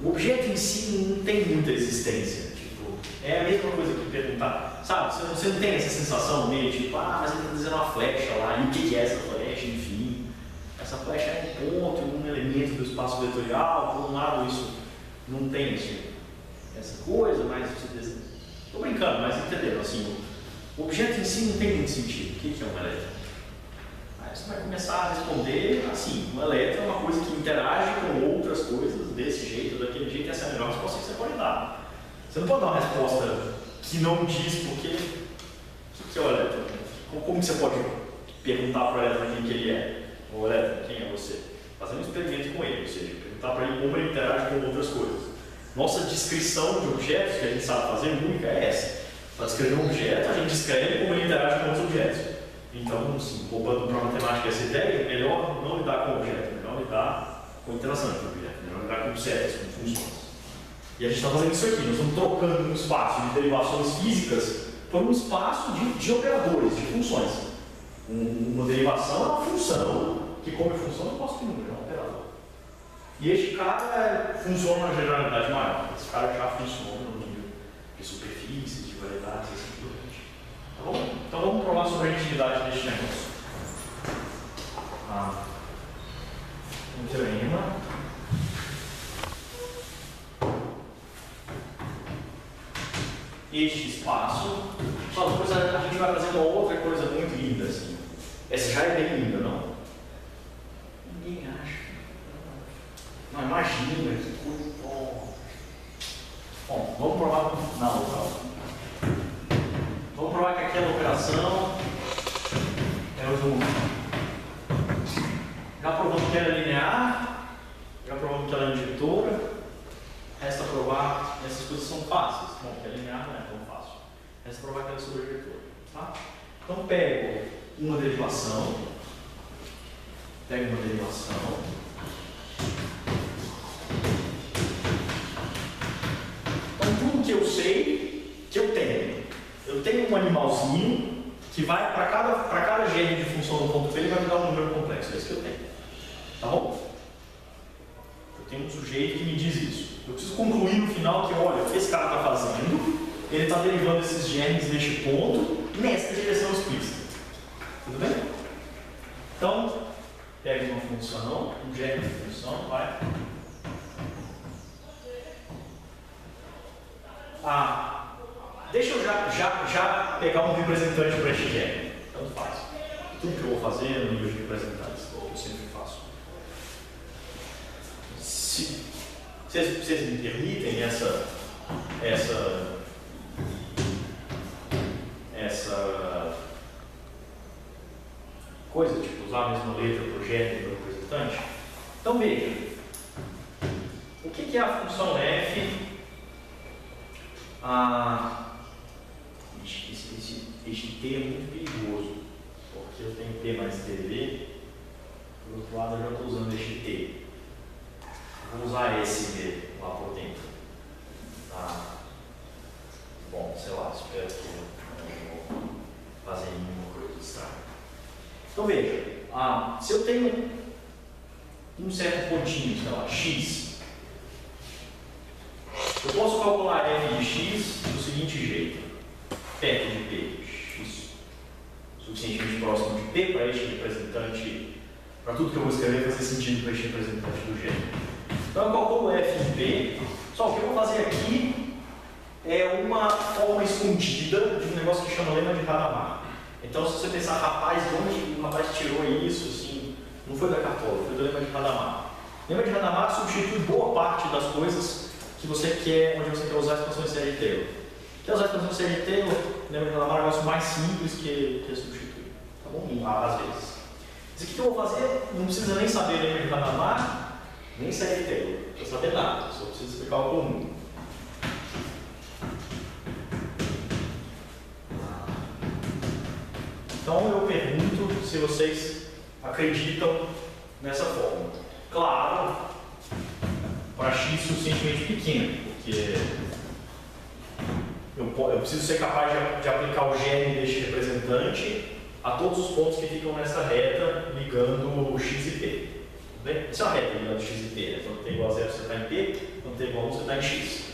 O objeto em si não tem muita existência. Tipo, é a mesma coisa que perguntar. Sabe, você não tem essa sensação meio tipo, mas ele está dizendo uma flecha lá, e o que é essa flecha? Enfim, essa flecha é um ponto, um elemento do espaço vetorial. Por um lado, isso não tem essa coisa, mas você estou brincando, mas entenderam? Assim, o objeto em si não tem muito sentido. O que é um elétron? Aí você vai começar a responder assim: um elétron é uma coisa que interage com outras coisas desse jeito, daquele jeito, essa é a melhor resposta que você pode dar. Você não pode dar uma resposta que não diz porque. O que é o elétron? Como você pode perguntar para o elétron quem que ele é? O elétron, quem é você? Fazer um experimento com ele, ou seja, perguntar para ele como ele interage com outras coisas. Nossa descrição de objetos que a gente sabe fazer única é essa. Para descrever um objeto, a gente descreve como ele interage com outros objetos. Então, assim, roubando para a matemática essa ideia, é melhor não lidar com o objeto, é melhor lidar com a interação entre o objeto, é melhor lidar com objetos, com funções. E a gente está fazendo isso aqui, nós estamos trocando um espaço de derivações físicas por um espaço de operadores, de funções. Uma derivação é uma função, que como função eu posso ter número, é um operador. E este cara funciona na generalidade maior, esse cara já funciona no nível de superfícies, de variedades e assim por diante. Tá bom? Então vamos provar sobre a intimidade deste negócio. um teorema. Este espaço. Só depois a gente vai fazer uma outra coisa muito linda assim. Essa já é bem linda, não? Ninguém acha. Não, imagina que coisa. Bom, vamos provar na outra aula. Vamos provar que aquela operação é o zoom. Já provamos que ela é linear, já provamos que ela é injetora. Resta provar, essas coisas são fáceis. Bom, que é linear não é tão fácil. Resta provar que ela é sobrejetora. Tá? Então pego uma derivação. Então tudo que eu sei, que eu tenho um animalzinho que vai para cada germe de função do ponto P, ele vai me dar um número complexo. É isso que eu tenho. Tá bom? Eu tenho um sujeito que me diz isso. Eu preciso concluir no final que, olha, o que esse cara está fazendo, ele está derivando esses germes neste ponto, nesta direção explícita. Tudo bem? Então, pega uma função, um germe de função, vai. Deixa eu já pegar um representante para este germe. Tanto faz. Tudo que eu vou fazer no nível de representantes, eu sempre faço. Vocês me permitem essa coisa, tipo, usar a mesma letra para o germe e para o representante? Então veja, o que é a função f? Este T é muito perigoso, porque eu tenho P mais TV, por outro lado eu já estou usando este T. Vou usar esse V lá por dentro. Bom, sei lá, espero que eu não vou fazer nenhuma coisa estranha. Então veja, se eu tenho um certo pontinho, sei lá, x, eu posso calcular f de x do seguinte jeito: perto de p, x suficientemente próximo de p para este representante, para tudo que eu vou escrever fazer sentido para este representante do gênero. Então eu calculo f de p, só o que eu vou fazer aqui é uma forma escondida de um negócio que chama lema de Hadamard. Então se você pensar, rapaz, de onde o rapaz tirou isso, assim, não foi da cartola, foi do lema de Hadamard. O lema de Hadamard substitui boa parte das coisas que você quer, onde você quer usar a expansão de série Taylor. Quer usar a expansão de série Taylor, o lema de Hadamard é um negócio mais simples que substituir, tá bom? Às vezes. Isso aqui que eu vou fazer, não precisa nem saber o lema de Hadamard, nem série Taylor, não precisa saber nada, só precisa explicar o comum. Então eu pergunto se vocês acreditam nessa fórmula. Claro, para x suficientemente pequeno, porque eu preciso ser capaz de aplicar o germe deste representante a todos os pontos que ficam nessa reta ligando x e p. Tudo bem? Essa é uma reta ligando x e p, né? Quando t igual a 0 você está em p, quando t igual a 1 você está em x.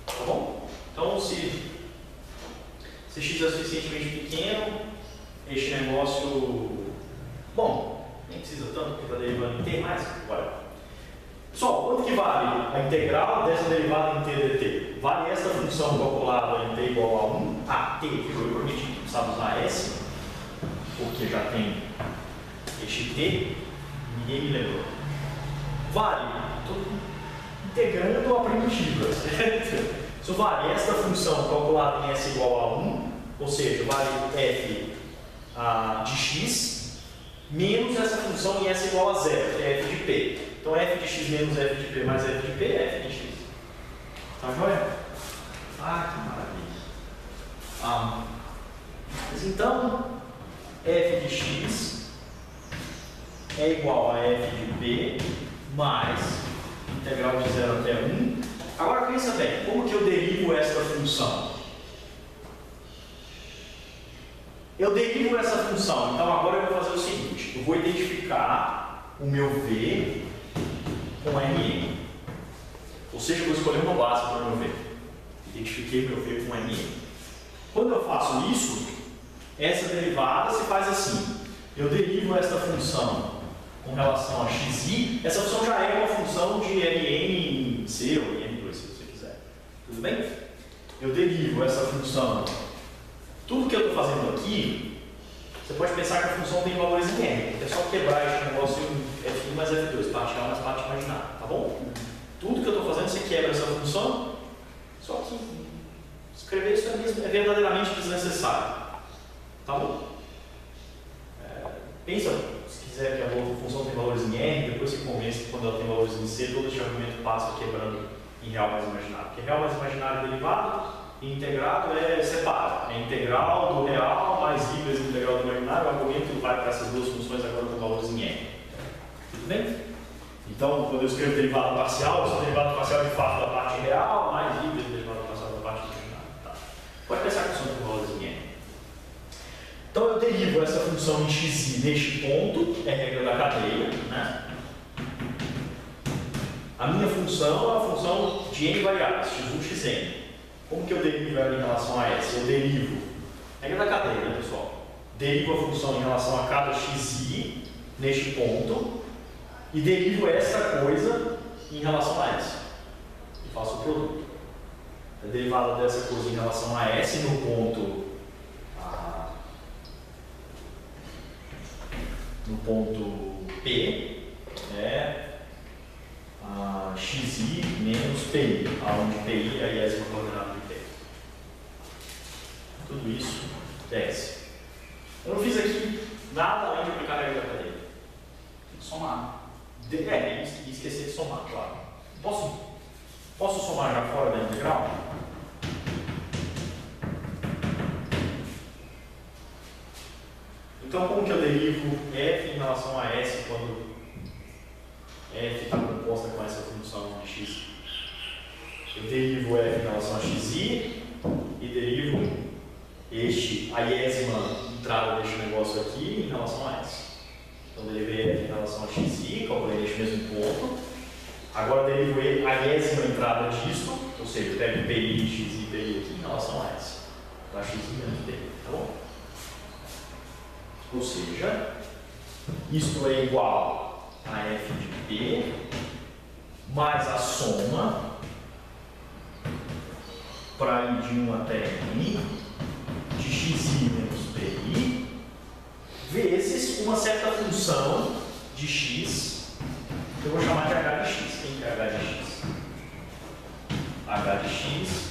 Tá bom? Então se x é suficientemente pequeno, este negócio, bom, nem precisa tanto porque está derivando em t mais, agora. Pessoal, quanto que vale a integral dessa derivada em t dt? Vale essa função calculada em t igual a 1? T, que foi prometido, não precisava usar S, porque já tem este t, ninguém me lembrou. Vale, estou integrando a primitiva, certo? Isso vale esta função calculada em S igual a 1, ou seja, vale f de x menos essa função em S igual a 0, que é f de p. Então f de x menos f de p mais f de p é f de x. Tá joia? Que maravilha. Mas então, f de x é igual a f de p mais integral de 0 até 1. Agora pensa bem, como que eu derivo esta função? Eu derivo essa função, então agora eu vou fazer o seguinte: eu vou identificar o meu v com Rn. Ou seja, eu vou escolher uma base para o meu v. Identifiquei meu v com Rn. Quando eu faço isso, essa derivada se faz assim: eu derivo esta função com relação a xi, essa função já é uma função de ln em C ou em N2, se você quiser. Tudo bem? Eu derivo essa função. Tudo que eu estou fazendo aqui, você pode pensar que a função tem valores em R. É só quebrar esse negócio em F1 mais F2, parte real mais parte imaginária, tá bom? Tudo que eu estou fazendo, você quebra essa função, só que escrever isso é verdadeiramente desnecessário. Tá bom? Pensa, se quiser que a outra função tem valores em R, depois se convence que quando ela tem valores em C, todo esse argumento passa quebrando em real mais imaginário. Porque real mais imaginário é derivado e integrado é separado. É integral do real mais I vezes integral do imaginário. O argumento vai para essas duas funções agora com valores em R. Tudo bem? Então, quando eu escrevo derivado parcial, eu sou derivado parcial de fato da parte real mais I vezes derivado parcial da parte imaginária. Tá. Pode pensar que função tem valores em R. Então eu derivo essa função em xi neste ponto, é a regra da cadeia, né? A minha função é a função de n variáveis, x1, xn. Como que eu derivo ela em relação a S? Eu derivo, regra da cadeia, né, pessoal? Derivo a função em relação a cada xi neste ponto e derivo essa coisa em relação a S. E faço o produto. A derivada dessa coisa em relação a S no ponto P é xi menos pi, onde pi é a iésima coordenada de P. Tudo isso desce. Eu não fiz aqui nada além de aplicar a regra da cadeia. Tem que somar. E esquecer de somar, claro. Posso somar já fora da integral? Então, como que eu derivo f em relação a s quando f está composta com essa função de x? Eu derivo f em relação a xi e derivo a iésima entrada deste negócio aqui em relação a s. Então, derivei f em relação a xi, calculei neste mesmo ponto. Agora, derivo a iésima entrada disso, ou seja, eu pego pi de x e pi aqui em relação a s. Para x menos pi, tá bom? Ou seja, isto é igual a f de p mais a soma para ir de 1 até n de xi menos pi vezes uma certa função de x que eu vou chamar de h de x. Quem que é h de x? H de x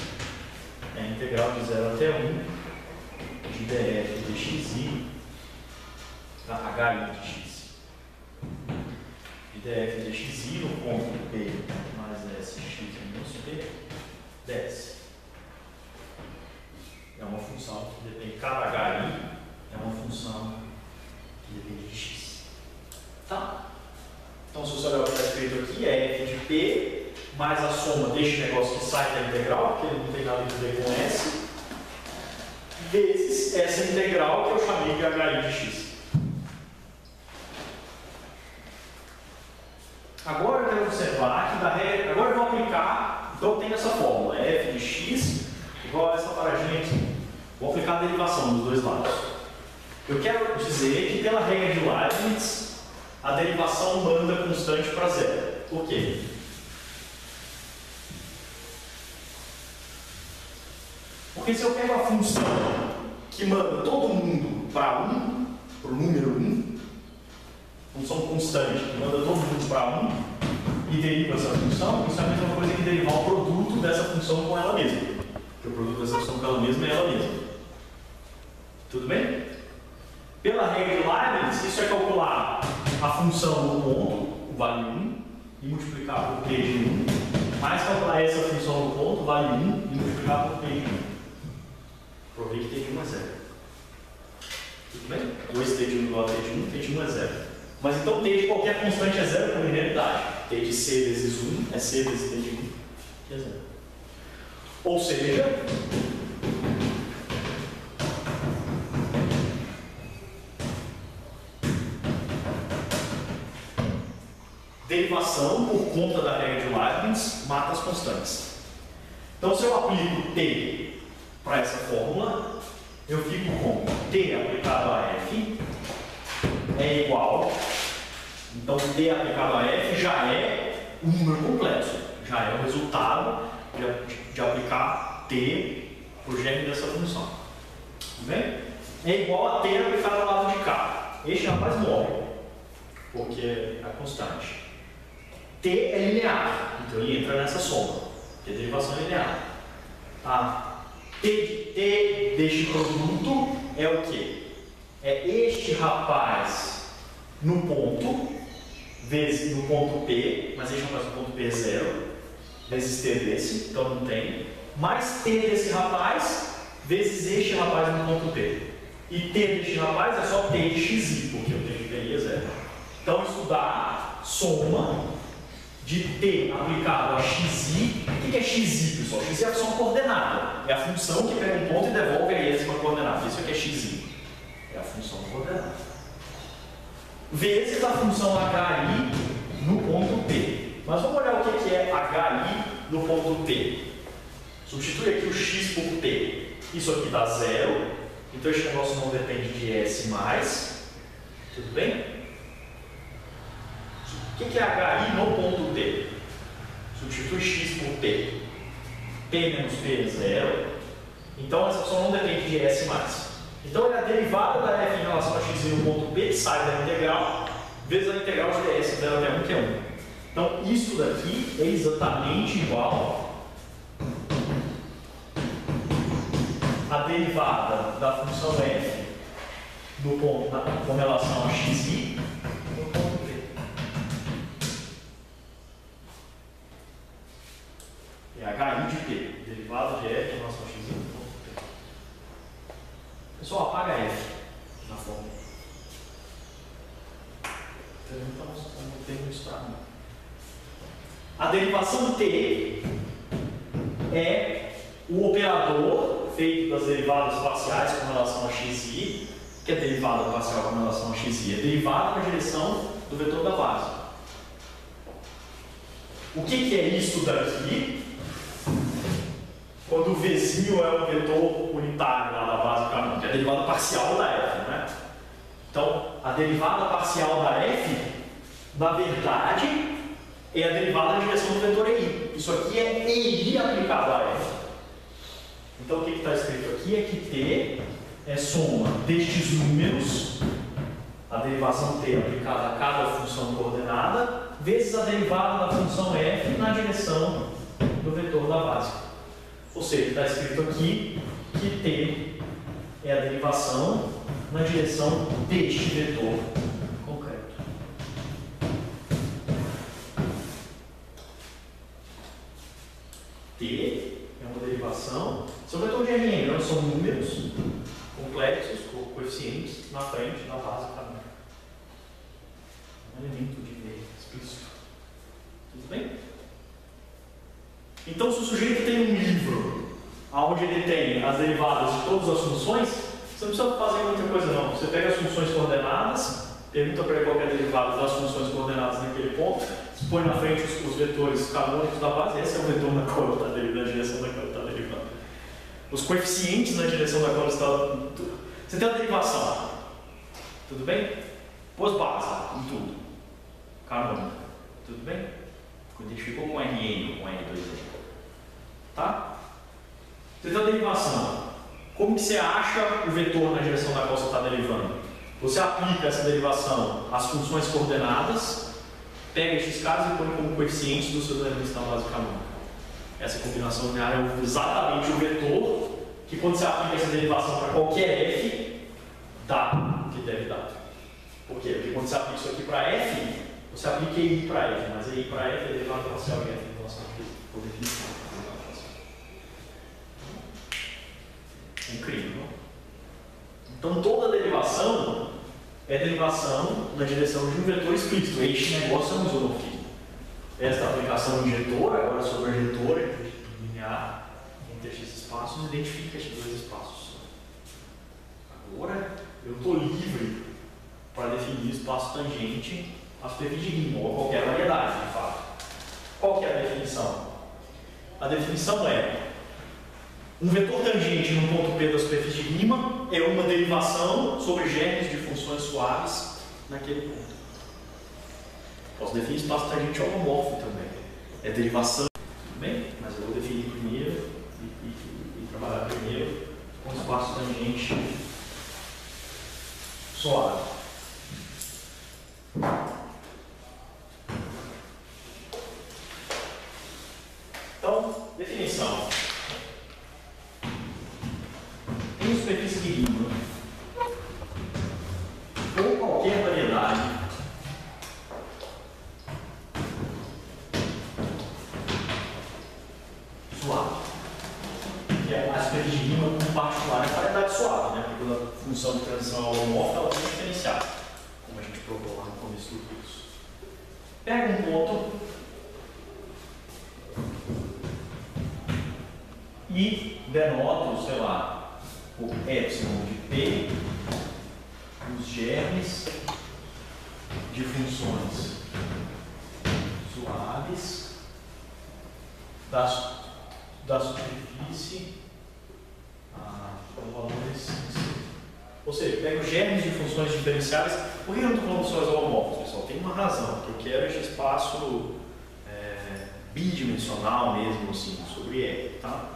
é a integral de 0 até 1 de df de xi h de x. E df de xi no ponto p mais s x menos p desce. É uma função que depende, cada hi é uma função que depende de x. Tá? Então, se você olhar o que está escrito aqui, é f de p mais a soma deste negócio que sai da integral, porque ele não tem nada a ver com s, vezes essa integral que eu chamei de hi de x. Agora eu quero observar que da regra, agora eu vou aplicar, então eu tenho essa fórmula, f de x igual a essa paradinha aqui. Vou aplicar a derivação dos dois lados. Eu quero dizer que pela regra de Leibniz, a derivação manda constante para zero. Por quê? Porque se eu pego a função que manda todo mundo para 1, para o número 1, função constante que manda todo mundo para 1 e deriva essa função, isso é a mesma coisa que derivar o produto dessa função com ela mesma. Porque o produto dessa função com ela mesma é ela mesma. Tudo bem? Pela regra de Leibniz, isso é calcular a função do ponto, o vale 1, e multiplicar por p de 1, mais calcular essa função do ponto, vale 1, e multiplicar por p de 1. Provei que t de 1 é 0. Tudo bem? 2t de 1 igual a t de 1, t de 1 é 0. Mas então t de qualquer constante é 0 por linearidade. T de c vezes 1 é c vezes t de 1, que é 0. Ou seja, derivação por conta da regra de Leibniz mata as constantes. Então, se eu aplico t para essa fórmula, eu fico com t aplicado a f é igual Então, T aplicado a F já é um número complexo, já é o resultado de aplicar T por germe dessa função. Tudo bem? É igual a T aplicado ao lado de cá. Este rapaz morre, porque é constante. T é linear, então ele entra nessa soma, que é derivação linear. T deste produto é o quê? É este rapaz no ponto, vezes no ponto P, mas este rapaz no ponto P é 0, vezes T desse, então não tem, mais T desse rapaz, vezes este rapaz no ponto P. E T deste rapaz é só T de xi, porque eu tenho que PI é 0. Então isso dá soma de T aplicado a xi. O que é xi, pessoal? Xi é a função coordenada. É a função que pega um ponto e devolve a essa coordenada. Isso aqui é xi. É a função coordenada. Vezes a função HI no ponto P. Mas vamos olhar o que é HI no ponto P. Substitui aqui o x por T. Isso aqui dá 0. Então este negócio não depende de S mais. Tudo bem? O que é HI no ponto T? Substitui x por T. P menos P é 0. Então essa função não depende de S mais. Então é a derivada da f em relação a x no ponto P, que sai da integral, vezes a integral de ds, 0 até 1, que é 1. Então isso daqui é exatamente igual à derivada da função f no ponto, com relação a xi no ponto P. É HI de P, derivada de f em relação a x no ponto P. Pessoal, apaga F na fórmula. Então, não tem muito estrago. A derivação T é o operador feito das derivadas parciais com relação a xi, que é derivada parcial com relação a xi, é derivada na direção do vetor da base. O que é isso daqui? Quando o Vzinho é um vetor unitário lá da base canônica, é a derivada parcial da f, né? Então, a derivada parcial da f, na verdade, é a derivada na direção do vetor EI. Isso aqui é EI aplicado a f. Então, o que está escrito aqui é que T é soma destes números, a derivação T aplicada a cada função coordenada, vezes a derivada da função f na direção do vetor da base. Ou seja, está escrito aqui que T é a derivação na direção deste vetor concreto. T é uma derivação, são vetor de Rn, não são números complexos, com coeficientes na frente da base canônica. Um elemento de V explícito. Tudo bem? Então, se o sujeito tem um livro onde ele tem as derivadas de todas as funções, você não precisa fazer muita coisa não. Você pega as funções coordenadas, pergunta para ele qual é a derivada das funções coordenadas naquele ponto, põe na frente os vetores canônicos da base, esse é o vetor na qual está derivando, na direção da qual está derivando. Os coeficientes na direção da qual está... Você tem a derivação. Tudo bem? Pôs base em tudo. Canônica. Tudo bem? Identificou com Rn ou com R2. Tá? Você tem a derivação. Como que você acha o vetor na direção da qual você está derivando? Você aplica essa derivação às funções coordenadas, pega esses caras e põe como coeficientes dos seus elementos da base canônica. Essa combinação linear é exatamente o vetor que, quando você aplica essa derivação para qualquer f, dá o que deve dar. Por quê? Porque quando você aplica isso aqui para f, você aplica EI para f, mas EI para f é derivada parcial de f em relação a f, por definição. É incrível, não? Então toda derivação é derivação na direção de um vetor explícito. Este negócio é um isomorfismo. Esta aplicação injetora, agora sobre a injetora, linear entre estes espaços, identifica estes dois espaços. Agora eu estou livre para definir espaço tangente a superfície de Riemann, ou qualquer variedade, de fato. Qual que é a definição? A definição é: um vetor tangente no ponto P da superfície de Riemann é uma derivação sobre germes de funções suaves naquele ponto. Posso definir espaço tangente holomorfo também. É derivação, tudo bem? Mas eu vou definir primeiro e trabalhar primeiro com espaço tangente suave. Então, definição. Tem superfície de Riemann ou qualquer variedade suave. Que é a superfície de Riemann com particular é a variedade suave, né? Porque quando a função de transição holomorfa ela tem diferenciada, como a gente provou lá no começo do curso. Pega um ponto e denoto, sei lá, por epsilon de P, os germes de funções suaves da superfície com valores. Ou seja, pego germes de funções diferenciais. Por que eu não estou falando funções holomorfas, pessoal? Tem uma razão, porque eu quero esse espaço bidimensional mesmo, assim, sobre R, tá?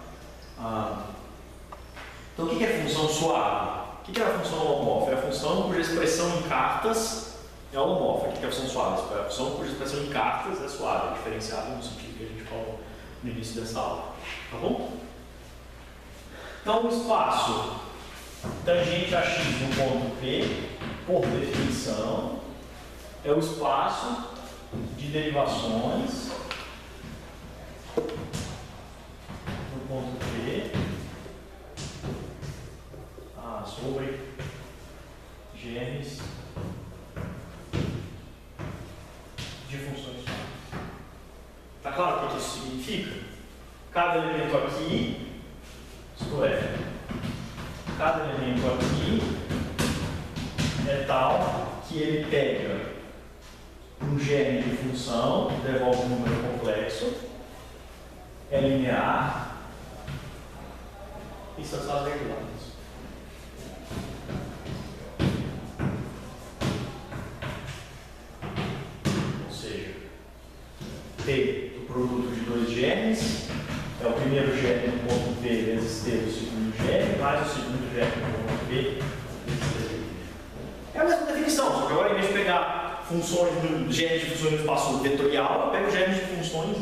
Então, o que é função suave? O que é a função holomorfa? É a função cuja expressão em cartas é holomorfa. O que é a função suave? É a função cuja expressão em cartas é suave, é diferenciada no sentido que a gente falou no início dessa aula. Tá bom? Então, o espaço tangente a x no ponto P, por definição, é o espaço de derivações no ponto P sobre germes de funções suaves. Está claro o que isso significa? Cada elemento aqui, isto é, cada elemento aqui é tal que ele pega um germe de função, devolve um número complexo, é linear e são as regulares. Ou seja, T do produto de dois germes é o primeiro germe no ponto P vezes T do segundo germe, mais o segundo germe no ponto P vezes T. É a mesma definição, só que agora em vez de pegar funções do germe de funções no espaço vetorial, eu pego germes de funções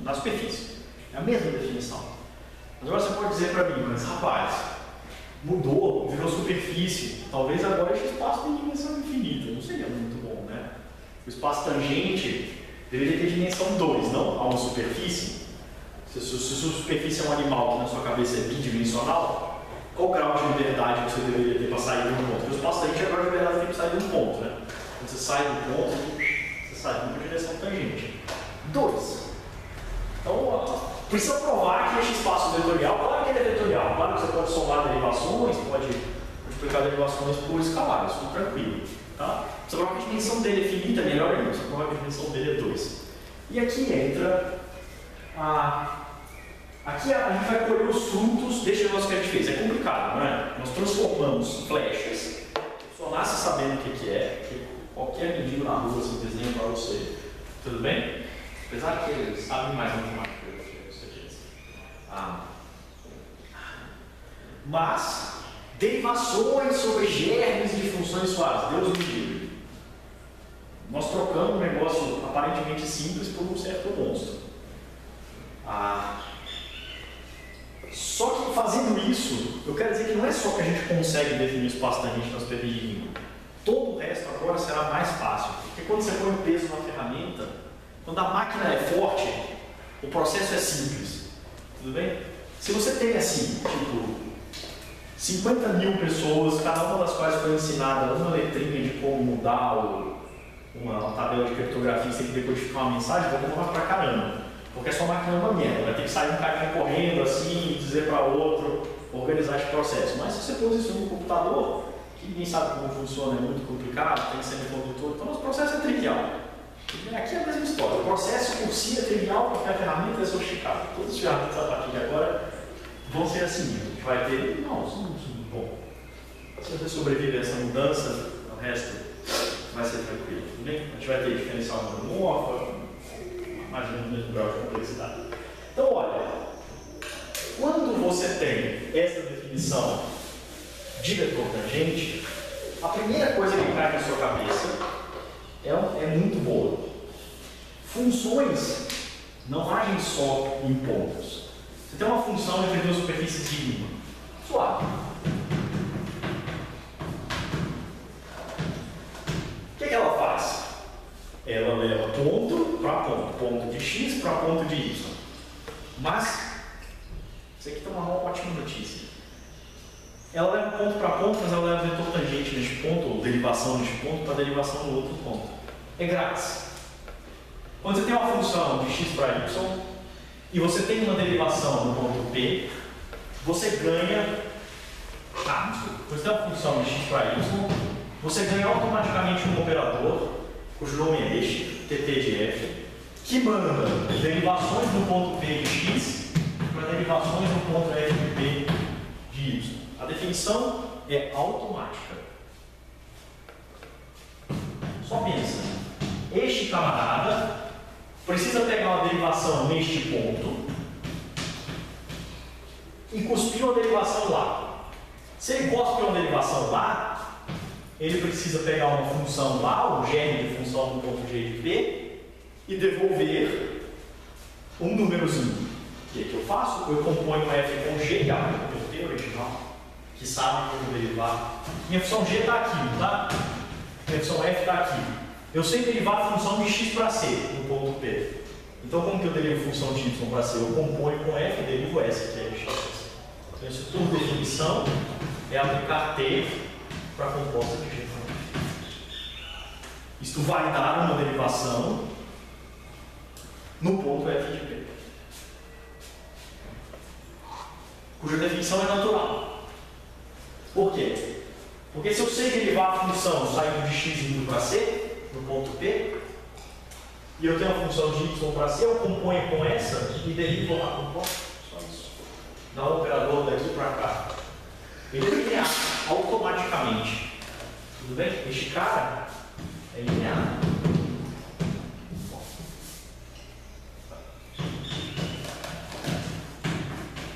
na superfície. É a mesma definição. Mas agora você pode dizer para mim, mas rapaz, mudou, virou superfície. Talvez agora esse espaço tenha dimensão infinita. Não seria muito bom, né? O espaço tangente deveria ter dimensão 2, não a uma superfície. Se a sua superfície é um animal que na sua cabeça é bidimensional, qual grau de liberdade você deveria ter para sair de um ponto? Porque o espaço tangente é grau de liberdade tem que sair de um ponto, né? Quando você sai do ponto, você sai de uma direção tangente. 2. Então, precisa provar que este espaço vetorial, claro que ele é vetorial, claro que você pode somar derivações, pode multiplicar derivações por escalares, tudo tranquilo. Tá? Precisa provar que a dimensão dele é finita, melhor ainda, precisa provar que a dimensão dele é 2. E aqui entra aqui a gente vai colher os frutos deste negócio que a gente fez. É complicado, não é? Nós transformamos flechas, a pessoa nasce sabendo o que é, que qualquer menino na rua se desenha para você. Tudo bem? Apesar que eles sabem mais matemática do que você diz. Mas, derivações sobre germes de funções suaves, Deus me livre. Nós trocamos um negócio aparentemente simples por um certo monstro. Só que fazendo isso, eu quero dizer que não é só que a gente consegue definir o espaço tangente na superfície de Riemann. Todo o resto agora será mais fácil. Porque quando você põe o peso na ferramenta, quando a máquina é forte, o processo é simples. Tudo bem? Se você tem assim, tipo, 50 mil pessoas, cada uma das quais foi ensinada uma letrinha de como mudar uma tabela de criptografia, você tem que decodificar uma mensagem, vai demorar pra caramba. Porque a sua máquina é uma merda, vai ter que sair um carinha correndo assim, dizer para outro, organizar esse processo. Mas se você pôs isso no computador, que ninguém sabe como funciona, é muito complicado, tem semicondutor, então o processo é trivial. Aqui é a mesma história, o processo por si é trivial porque a ferramenta é sofisticada. Todas as ferramentas a partir de agora vão ser assim, a gente vai ter, não, isso não é muito bom. Se você sobreviver a essa mudança, o resto vai ser tranquilo, tudo bem? A gente vai ter diferencial antromórfica, mais ou menos no mesmo grau de complexidade. Então, olha, quando você tem essa definição de vetor tangente, a primeira coisa que cai na sua cabeça é muito boa. Funções não agem só em pontos. Você tem uma função entre duas superfícies de Riemann. Suave. O que ela faz? Ela leva ponto para ponto, ponto de x para ponto de y. Mas, isso aqui tem uma ótima notícia. Ela leva ponto para ponto, mas ela leva vetor tangente neste ponto, ou derivação neste ponto, para derivação no outro ponto. É grátis. Quando você tem uma função de x para y, e você tem uma derivação no ponto P, você ganha. Desculpa. Você tem uma função de x para y, você ganha automaticamente um operador, cujo nome é este, TP de f, que manda derivações no ponto P de x para derivações no ponto F de P de y. A definição é automática. Só pensa. Este camarada precisa pegar uma derivação neste ponto e cuspir uma derivação lá. Se ele cospe uma derivação lá, ele precisa pegar uma função lá, um gene de função no ponto G de P, e devolver um númerozinho. O que eu faço? Eu componho f com g, que é o P original, que sabe como derivar. Minha função g está aqui, não está? Minha função f está aqui. Eu sei derivar a função de x para c no ponto P. Então, como que eu derivo a função de y para c? Eu componho com f e derivo s, que é x. Então, isso por definição é aplicar t para a composta de g. Isto vai dar uma derivação no ponto f de p, cuja definição é natural. Por quê? Porque se eu sei derivar a função saindo de x indo para c, no ponto P, e eu tenho a função de y para c, eu componho com essa e derivo a composta. Só isso. Dá um operador daqui para cá. Ele é linear, automaticamente. Tudo bem? Este cara é linear.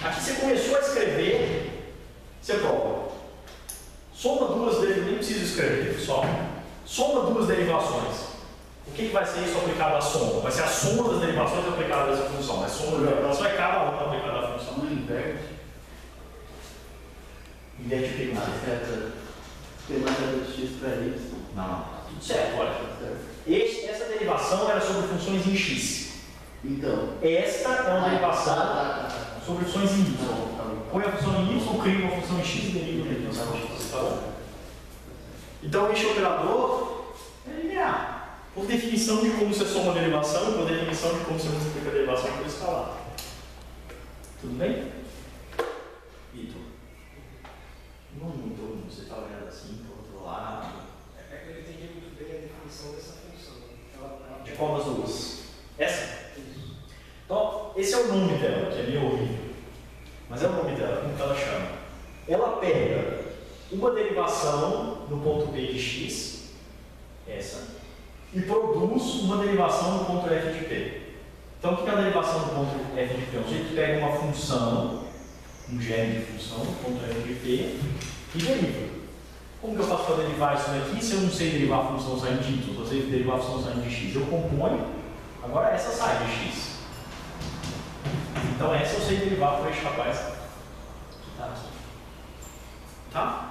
Aqui você começou a escrever, você prova. Soma duas derivações, nem precisa escrever, só. Soma duas derivações. O que vai ser isso aplicado à soma? Vai ser a soma das derivações aplicada a essa função. A soma das derivações é cada uma aplicada à função. Não inverte. Inverte o que mais? Tem mais de x para y. Não. Tudo certo, olha. Essa derivação era sobre funções em x. Então. Esta é uma derivação sobre funções em y. Põe a função em y, cria uma função em x e deriva a função em x. Tá bom? Então, este operador é linear. Por definição de como você soma a derivação, por definição de como você multiplica a derivação por escalar. Tudo bem? Vitor? Não mudou, você está olhando assim, para o outro lado. É que eu não entendi muito bem a definição dessa função. De qual das duas? Essa? Então, esse é o nome dela, que é meio horrível. Mas é o nome dela, como que ela chama? Ela pega uma derivação no ponto P de x, essa, e produz uma derivação no ponto f de p. Então, o que é a derivação no ponto f de p? A gente pega uma função, um gene de função no ponto f de p e deriva. Como que eu faço para derivar isso daqui se eu não sei derivar a função saindo de y? Eu sei derivar a função saindo de x. Eu componho, agora essa sai de x. Então, essa eu sei derivar por este rapaz que está aqui. Tá?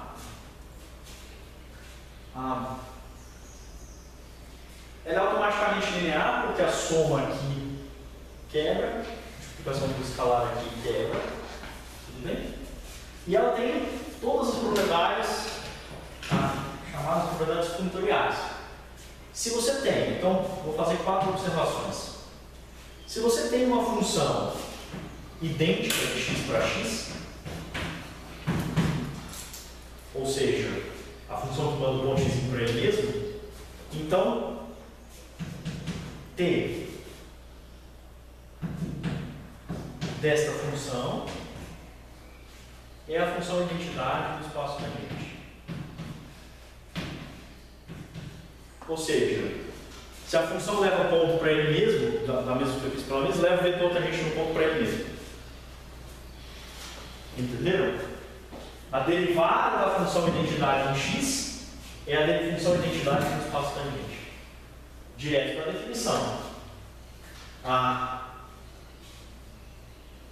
Ela é automaticamente linear, porque a soma aqui quebra, a multiplicação por escalar aqui quebra, tudo bem? E ela tem todas as propriedades, chamadas propriedades punitoriais. Se você tem, então vou fazer 4 observações. Se você tem uma função idêntica de x para x, ou seja, a função que manda o ponto x para ele mesmo, então T desta função é a função identidade do espaço tangente. Ou seja, se a função leva ponto para ele mesmo, da mesma superfície pela mesma, leva o vetor tangente no ponto para ele mesmo. Entenderam? A derivada da função identidade em x é a função identidade no espaço tangente. Direto para a definição.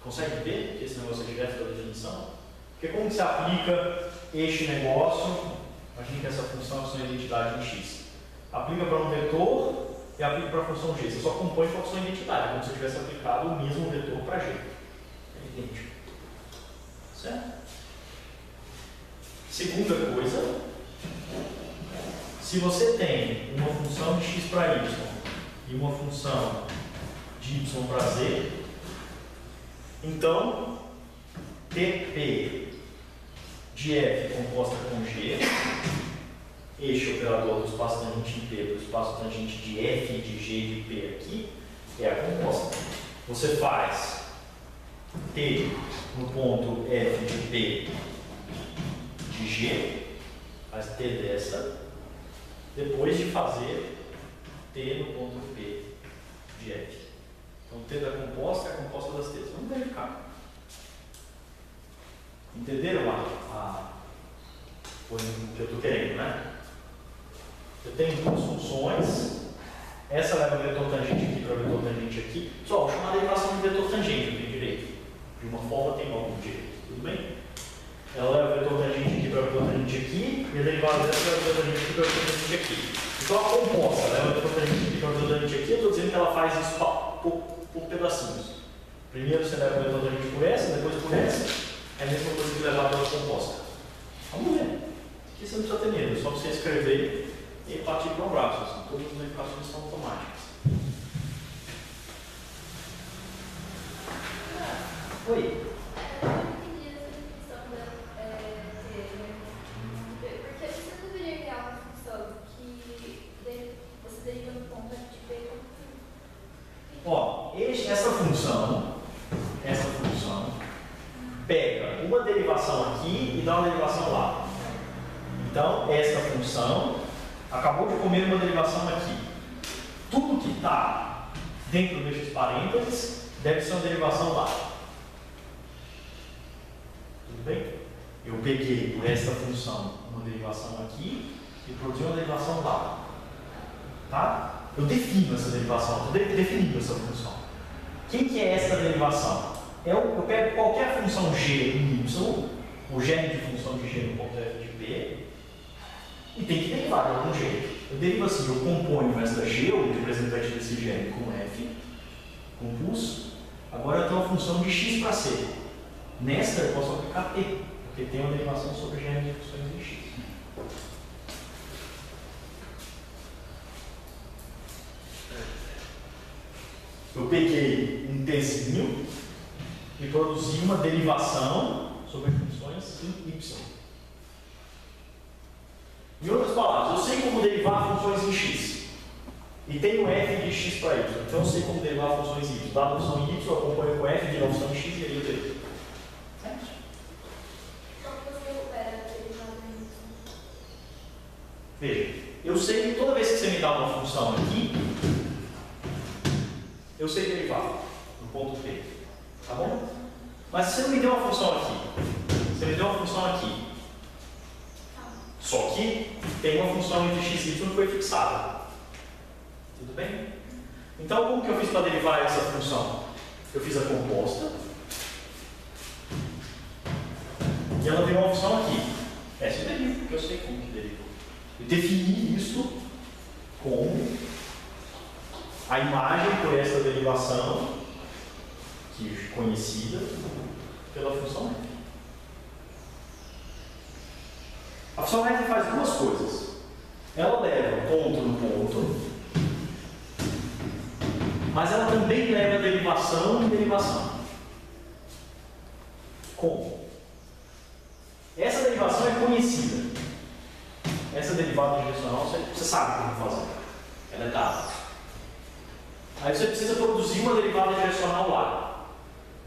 Consegue ver que esse negócio é direto da definição? Porque como que se aplica este negócio? Imagina que essa função é a função identidade em x. Aplica para um vetor e aplica para a função g. Você só compõe com a função identidade, como se você tivesse aplicado o mesmo vetor para g. É idêntico. Certo? Segunda coisa, se você tem uma função de x para y e uma função de y para z, então TP de f composta com g, este operador do espaço tangente em P do espaço tangente de f de g de P aqui, é a composta. Você faz T no ponto f de P de g, faz T dessa, depois de fazer T no ponto P de f. Então, T da composta é a composta das T's. Vamos verificar. Entenderam o que eu estou querendo, né? Eu tenho duas funções. Essa leva o vetor tangente aqui para o vetor tangente aqui. Só vou chamar a derivação de vetor tangente, eu tenho direito. De uma forma tem algum direito. Tudo bem? Ela leva o vetor tangente aqui para o vetor tangente aqui. E a derivada dessa leva o vetor tangente aqui para o vetor tangente aqui. Então, a composta leva o vetor tangente aqui para o vetor tangente aqui. Eu estou dizendo que ela faz isso por pedacinhos. Primeiro você leva o vetor tangente por essa, depois por essa. É a mesma coisa que levar pela composta. Vamos ver. Aqui você não precisa ter medo, é só você escrever e partir para o braço. Assim. Todas as verificações são automáticas. Oi. Eu não entendi essa definição da T, né? Porque você deveria criar uma função que você deriva no ponto de P como Ó, essa função pega uma derivação aqui e dá uma derivação lá. Então, essa função acabou de comer uma derivação aqui. Tudo que está dentro desses parênteses deve ser uma derivação lá. Tudo bem? Eu peguei por esta função uma derivação aqui e produzi uma derivação lá. Tá? Eu defino essa derivação, estou definindo essa função. Quem que é essa derivação? Eu pego qualquer função g em y, o germe de função de g no ponto f de p, e tem que derivar de algum jeito. Eu derivo assim, eu componho esta g, o representante desse germe, com f, compulso. Agora eu tenho uma função de x para c. Nesta eu posso aplicar t, porque tem uma derivação sobre germe de funções de x. Eu peguei um tzinho e produzi uma derivação sobre funções em y. Em outras palavras, eu sei como derivar funções em x. E tenho f de x para y. Então eu sei como derivar funções em y. Dada a função em y, eu acompanho com f de uma função em x e aí eu derivo. Certo? Como você opera a derivada em y? Veja, eu sei que toda vez que você me dá uma função aqui, eu sei derivar no ponto P. Tá bom? Mas se você não me deu uma função aqui, você me deu uma função aqui. Só que tem uma função entre x e y que foi fixada. Tudo bem? Então, como que eu fiz para derivar essa função? Eu fiz a composta. E ela deu uma função aqui. Essa eu derivo, porque eu sei como que deriva. Eu defini isso como a imagem por essa derivação, que é conhecida pela função f. A função f faz duas coisas. Ela leva ponto no ponto, mas ela também leva derivação em derivação. Como? Essa derivação é conhecida. Essa derivada direcional você sabe como fazer. Ela é dada. Aí você precisa produzir uma derivada direcional lá.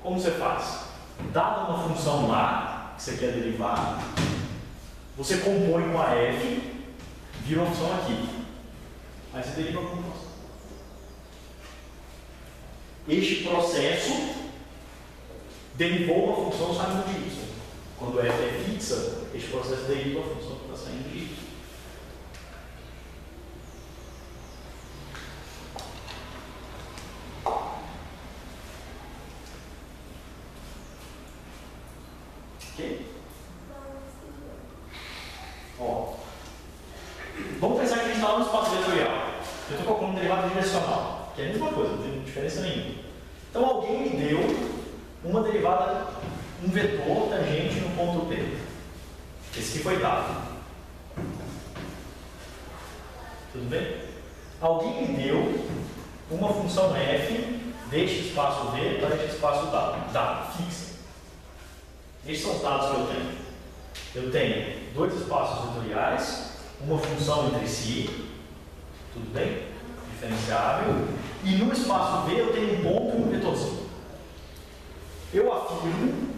Como você faz? Dada uma função lá, que você quer derivar, você compõe com a f, vira uma função aqui. Aí você deriva a composta. Este processo derivou uma função saindo de y. Quando f é fixa, este processo deriva a função que está saindo de y. Ok? Ó, vamos pensar que a gente está no espaço vetorial. Eu estou colocando um derivado direcional, que é a mesma coisa, não tem diferença nenhuma. Então alguém me deu uma derivada, um vetor tangente no ponto P. Esse aqui foi dado. Tudo bem? Alguém me deu uma função f deste espaço V para este espaço dado, fixa. Estes são os dados que eu tenho. Eu tenho dois espaços vetoriais, uma função entre si, tudo bem? Diferenciável. E no espaço V eu tenho um ponto e um vetorzinho. Eu afirmo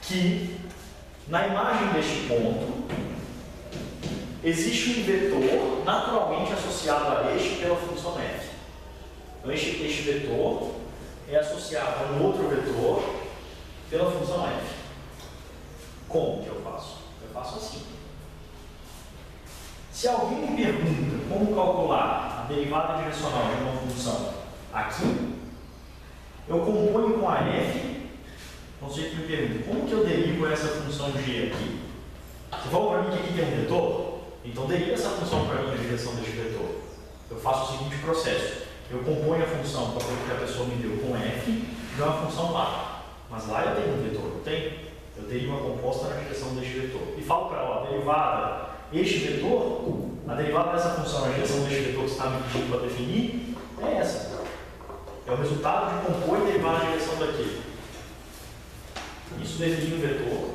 que na imagem deste ponto existe um vetor naturalmente associado a este pela função f. Então este vetor é associado a um outro vetor pela função f. Como que eu faço? Eu faço assim. Se alguém me pergunta como calcular a derivada direcional de uma função aqui, eu componho com a f. Não sei o que me pergunta, como que eu derivo essa função g aqui? Você falou para mim que aqui tem um vetor? Então deriva essa função para mim na direção deste vetor. Eu faço o seguinte processo. Eu componho a função para que a pessoa me deu com f de uma função lá. Mas lá eu tenho um vetor, não tem? Eu derivo a composta na direção deste vetor. E falo para ela, a derivada, este vetor, a derivada dessa função na direção deste vetor que você está me pedindo para definir, é essa. É o resultado de compor e derivar na direção daqui. Isso define um vetor.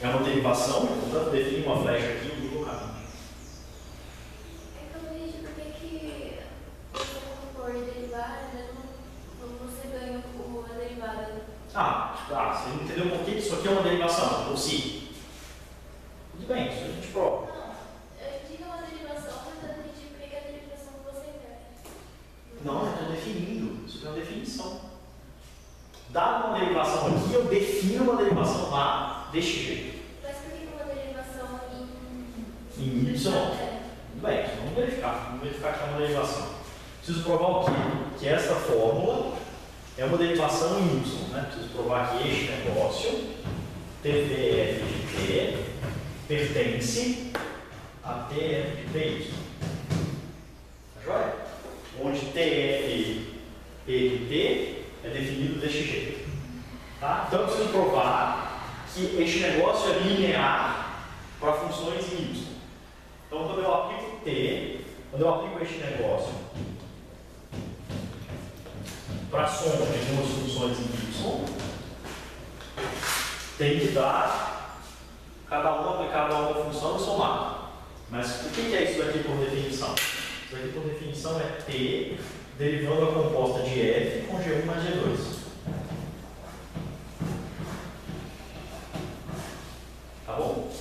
É uma derivação, portanto, define uma flecha aqui e muda o caminho. É que eu não entendi por que você compor e derivar, né? Você ganha a derivada. Você entendeu por que isso aqui é uma derivação? Ou sim? Tudo bem, isso a gente prova. Não, eu entendi que é uma derivação, mas eu não entendi por que é a derivação que você quer. Não, eu estou definindo. Isso aqui é uma definição. Dada uma derivação aqui, eu defino uma derivação lá deste jeito. Mas por que uma derivação Em y? Tudo bem, vamos verificar. Vamos verificar que é uma derivação. Preciso provar o quê? Que essa fórmula é uma derivação em y, né? Preciso provar que este negócio, TF de T, pertence a TF de PY. Tá joia? Onde TF de T é definido deste jeito. Tá? Então eu preciso provar que este negócio é linear para funções em y. Então quando eu aplico T, quando eu aplico este negócio para a soma de duas funções em y, tem que dar cada uma aplicada a uma função e somar. Mas o que é isso daqui por definição? Isso daqui por definição é T derivando a composta de f com G1 mais G2. Tá bom?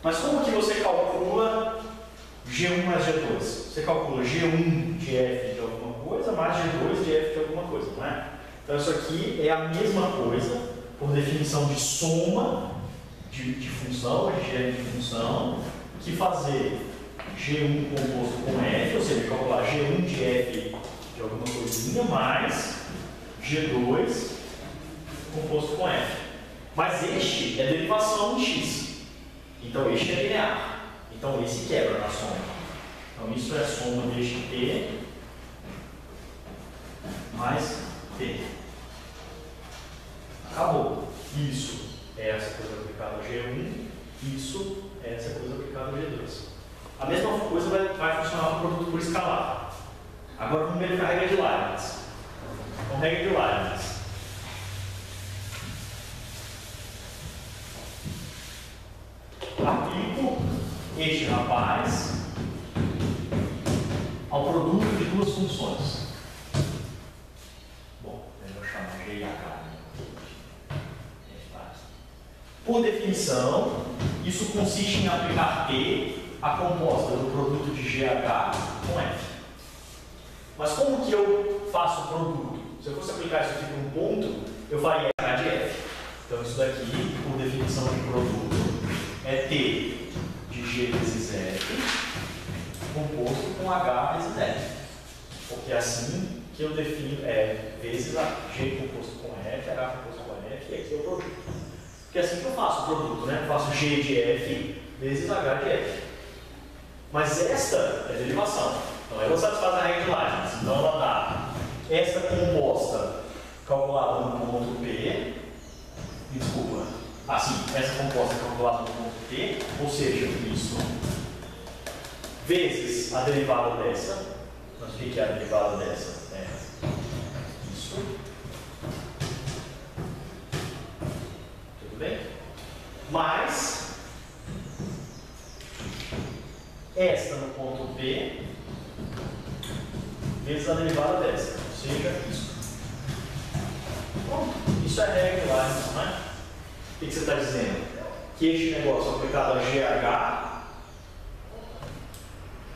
Mas como que você calcula G1 mais G2? Você calcula G1 de f de alguma coisa mais G2 de f de alguma coisa, não é? Então isso aqui é a mesma coisa, por definição de soma de função, de g de função, que fazer G1 composto com f, ou seja, calcular G1 de f de alguma coisinha mais G2 composto com f. Mas este é derivação de x. Então este é linear. Então esse quebra na soma. Então isso é a soma deste t mais t. Acabou. Isso é essa coisa aplicada a G1, isso é essa coisa aplicada a G2. A mesma coisa vai funcionar no produto por escalar. Agora vamos verificar a regra de Leibniz. Então, regra de Leibniz. Aplico este rapaz ao produto de duas funções. Bom, melhor chamar G e H. Por definição, isso consiste em aplicar T a composta do produto de GH com F. Mas como que eu faço o produto? Se eu fosse aplicar isso aqui para um ponto, eu faria H de F. Então isso daqui, por definição de produto, é T de G vezes F composto com H vezes F. Porque é assim que eu defino vezes a G composto com F, H composto com F, e aqui é o produto. Porque é assim que eu faço o produto, né? Eu faço G de F vezes H de F. Mas esta é derivação. Então ela satisfaz a regra de Leibniz. Então ela dá esta composta calculada no ponto P. Desculpa. Assim, essa composta calculada no ponto P, ou seja, isso, vezes a derivada dessa. Mas o que é a derivada dessa? É isso. Tudo bem? Mais esta no ponto P vezes a derivada dessa, ou seja, isso. Bom, isso é regra de Leibniz, não é? O que você está dizendo? Que este negócio aplicado a GH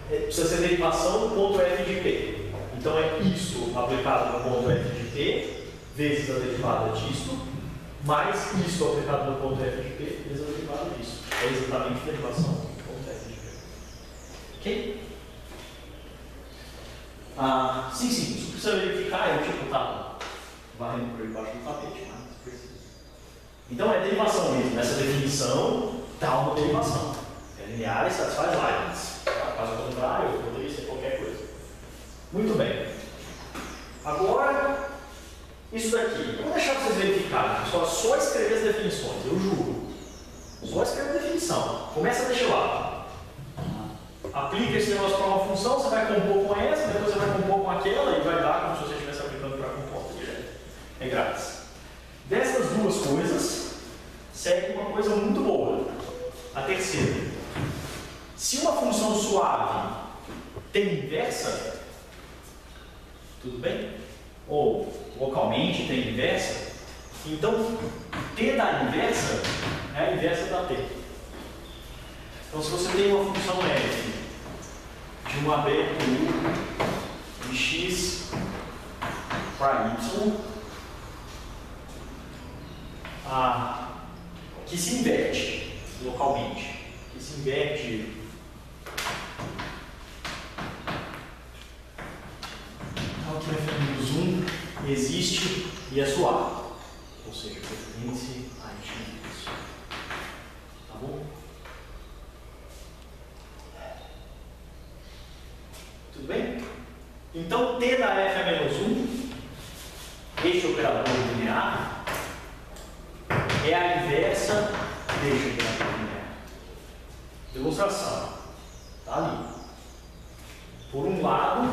precisa ser derivação do ponto F de P. Então é isso aplicado no ponto F de P vezes a derivada disso, mais isso aplicado no ponto F de P vezes a derivada disso. É exatamente a derivação do ponto F de P. Ok? Sim, isso precisa verificar, eu tipo, tá varrendo por debaixo do tapete, mas precisa. Então é derivação mesmo, essa definição dá uma derivação. É linear e satisfaz Leibniz. Caso contrário, poderia ser qualquer coisa. Muito bem. Agora, isso daqui. Eu vou deixar vocês verificarem, pessoal, só escrever as definições, eu juro. Só escrever a definição. Começa a deixar lá. Aplica esse negócio para uma função, você vai compor com essa, depois você vai compor com aquela e vai dar como se você estivesse aplicando para a composta direto. É grátis. Dessas duas coisas, segue uma coisa muito boa. A terceira. Se uma função suave tem inversa, tudo bem? Ou localmente tem inversa, então T da inversa é a inversa da T. Então se você tem uma função f de um aberto U de x para y, que se inverte localmente, que se inverte aqui no F-1 existe e é suave, ou seja, pertence a x. Tá bom? Tudo bem? Então, T da F é menos 1, este operador linear, é a inversa deste operador linear. Demonstração. Está ali. Por um lado,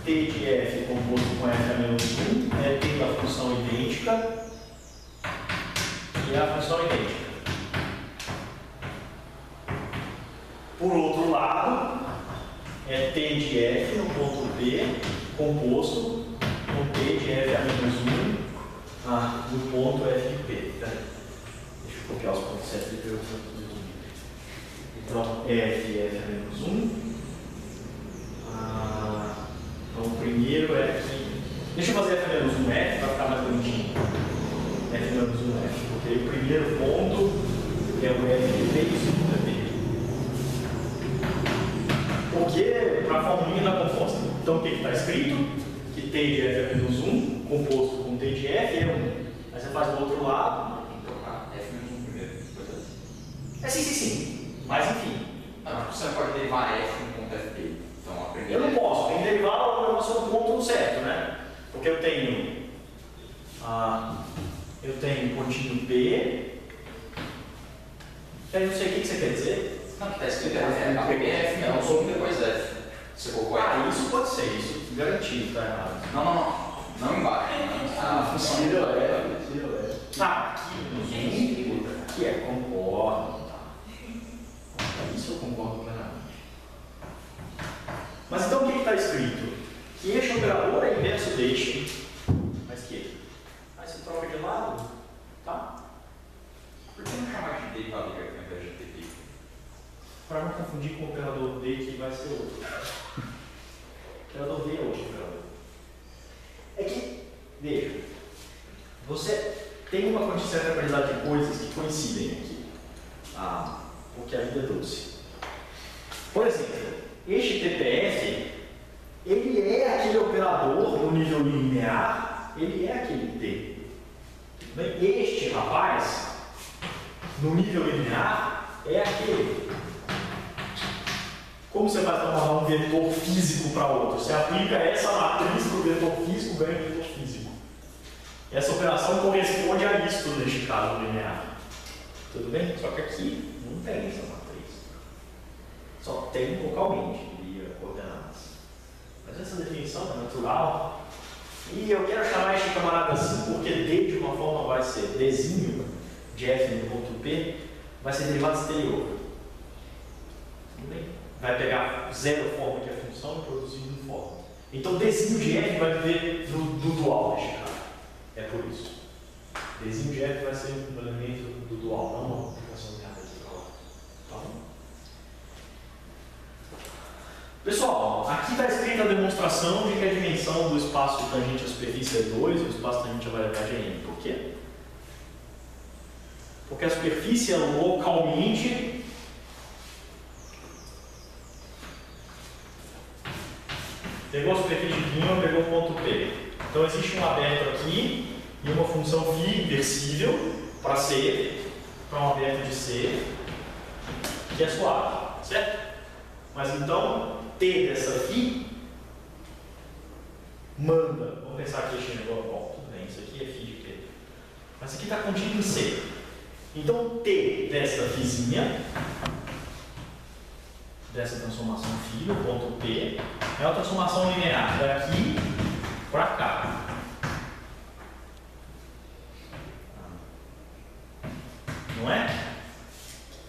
T de F composto com F é menos 1 é T da função idêntica e é a função idêntica. Por outro lado, é T de F no ponto P composto com T de F a menos 1 no ponto F de P. Deixa eu copiar os pontos F de P. Então, F a menos 1. Então, o primeiro é aqui. Deixa eu fazer F menos 1F para ficar mais bonitinho. F menos 1F. Porque o primeiro ponto é o F de P e o segundo é P. Porque para a formulinha da composta. Então o que está escrito? Que T de F é menos 1, composto com T de F é 1. Aí você faz do outro lado. Tem que trocar F menos 1 primeiro. Sim. Mas enfim. Você não pode derivar F no ponto FP. Então a primeira. Eu não posso, tem que derivar o negócio no ponto certo, né? Porque eu tenho pontinho P. Eu não sei o que você quer dizer. Não, que está escrito a primeira é F menos 1 depois F. Você colocou F. Isso pode ser, isso garantido, tá errado. Não embaixo. A função Aqui menos 1, aqui é concordo. Isso eu concordo plenamente. Mas então o que está escrito? Que este operador é inverso deste, mas que? Aí você troca de lado, tá? Por que não chamar de derivada ao invés de TP? Para não confundir veja, você tem uma certa quantidade de coisas que coincidem aqui, porque a vida é doce. Por exemplo, este TPF, ele é aquele operador no nível linear, ele é aquele T. Bem, este rapaz, no nível linear, é aquele. Como você faz para mandar um vetor físico para outro? Você aplica essa matriz para o vetor físico, ganha o vetor físico. Essa operação corresponde a isso neste caso linear. Tudo bem? Só que aqui não tem essa matriz. Só tem localmente, via coordenadas. Mas essa definição é natural. E eu quero chamar este camarada assim porque D de uma forma vai ser Dzinho de F no ponto P, vai ser derivado exterior. Tudo bem? Vai pegar zero forma que é função e produzir um forma. Então Dzinho de F vai viver do dual neste caso. É por isso. Dzinho de F vai ser um elemento do dual, não uma aplicação de raiz. Tá bom? Pessoal, aqui está escrita a demonstração de que a dimensão do espaço tangente à superfície é 2 e o espaço tangente à variedade é n. Por quê? Porque a superfície é localmente pegou a superfície de Riemann, pegou o ponto P. Então existe um aberto aqui e uma função φ inversível para C, para um aberto de C, que é suave, certo? Mas então, T dessa φ manda, vamos pensar que este negócio, bom, tudo bem, isso aqui é φ de P. Mas aqui está contido em C. Então, T dessa φzinha, dessa transformação φ, no ponto P, é uma transformação linear daqui para cá. Não é?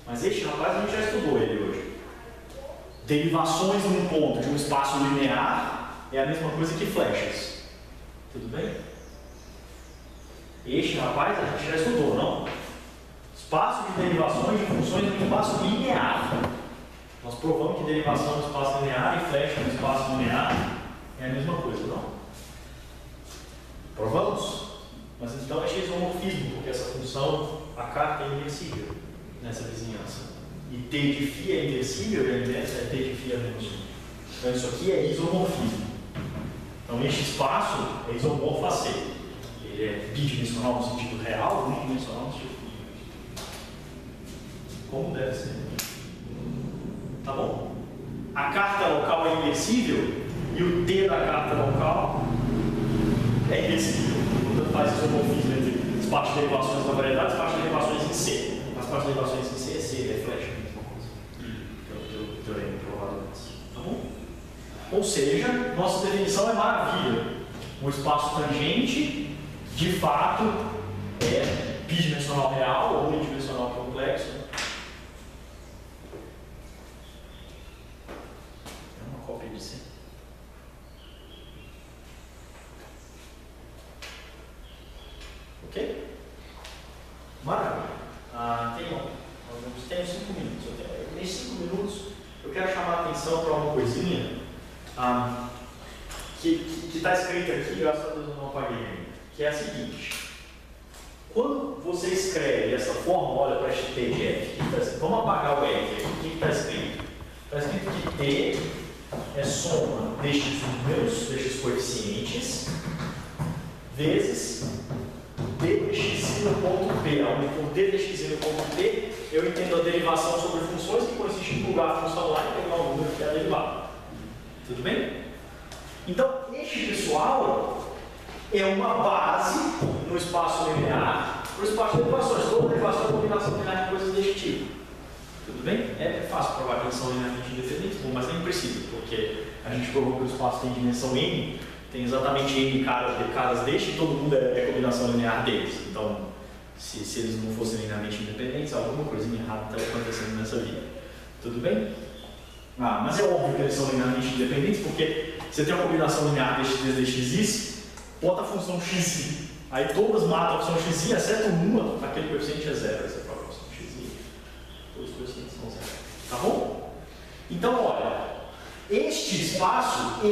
Mas este rapaz a gente já estudou ele hoje. Derivações num ponto de um espaço linear é a mesma coisa que flechas. Tudo bem? Este rapaz a gente já estudou, não? Espaço de derivações de funções em um espaço linear. Nós provamos que derivação no espaço linear e flecha no espaço linear é a mesma coisa, não? Provamos? Mas então é isomorfismo, porque essa função AK é inversível nessa vizinhança. E T de φ é inversível e a inversa é T de φ é menos 1. Então isso aqui é isomorfismo. Então este espaço é isomorfo a C. Ele é bidimensional no sentido real, unidimensional no sentido físico. Como deve ser. Tá bom? A carta local é inversível e o T da carta local é inversível. Portanto, faz isomorfismo entre as partes de derivações da variedade e as partes de derivações em C. As partes de derivações em C é C, é flecha. Eu teorema provado antes. Tá bom? Ou seja, nossa definição é maravilha. Um espaço tangente, de fato, é bidimensional real ou unidimensional complexo. Cópia de C. Ok? Maravilha. Tenho 5 minutos. Nesses 5 minutos, eu quero chamar a atenção para uma coisinha que está escrita aqui, graças a Deus eu não apaguei ainda, que é a seguinte. Quando você escreve dessa forma, olha para este T de F. Vamos apagar o F aqui. O que está escrito? Está escrito que T é soma destes números, destes coeficientes, vezes d dx no ponto P. Onde for d dx no ponto P, eu entendo a derivação sobre funções, que consiste em plugar a função lá e pegar o número que é a derivada. Tudo bem? Então, este pessoal é uma base no espaço linear para o espaço de derivações. Toda derivação é combinação linear de coisas deste tipo. Tudo bem? É fácil provar que eles são linearmente independentes, mas nem precisa, porque a gente provou que o espaço tem dimensão n, tem exatamente n caras deste e todo mundo é combinação linear deles. Então, se eles não fossem linearmente independentes, alguma coisinha errada está acontecendo nessa vida. Tudo bem? Mas é óbvio que eles são linearmente independentes, porque você tem uma combinação linear dx dxi, bota a função xi. Aí todas matam a função xi, exceto uma, aquele coeficiente é zero. Essa é a função xi. Todos os coeficientes são zero. Tá bom? Então, olha, este espaço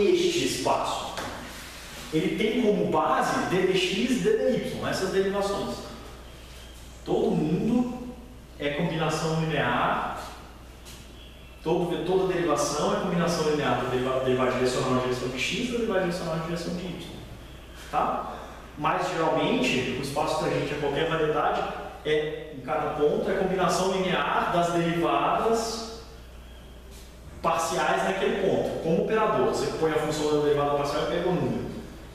ele tem como base ddx e ddy, essas derivações. Todo mundo é combinação linear, toda derivação é combinação linear da derivada direcional na direção de x e da derivada direcional na direção de y. Tá? Mas geralmente o espaço tangente a qualquer variedade em cada ponto é combinação linear das derivadas parciais naquele ponto. Como operador, você põe a função da derivada parcial e pega o número.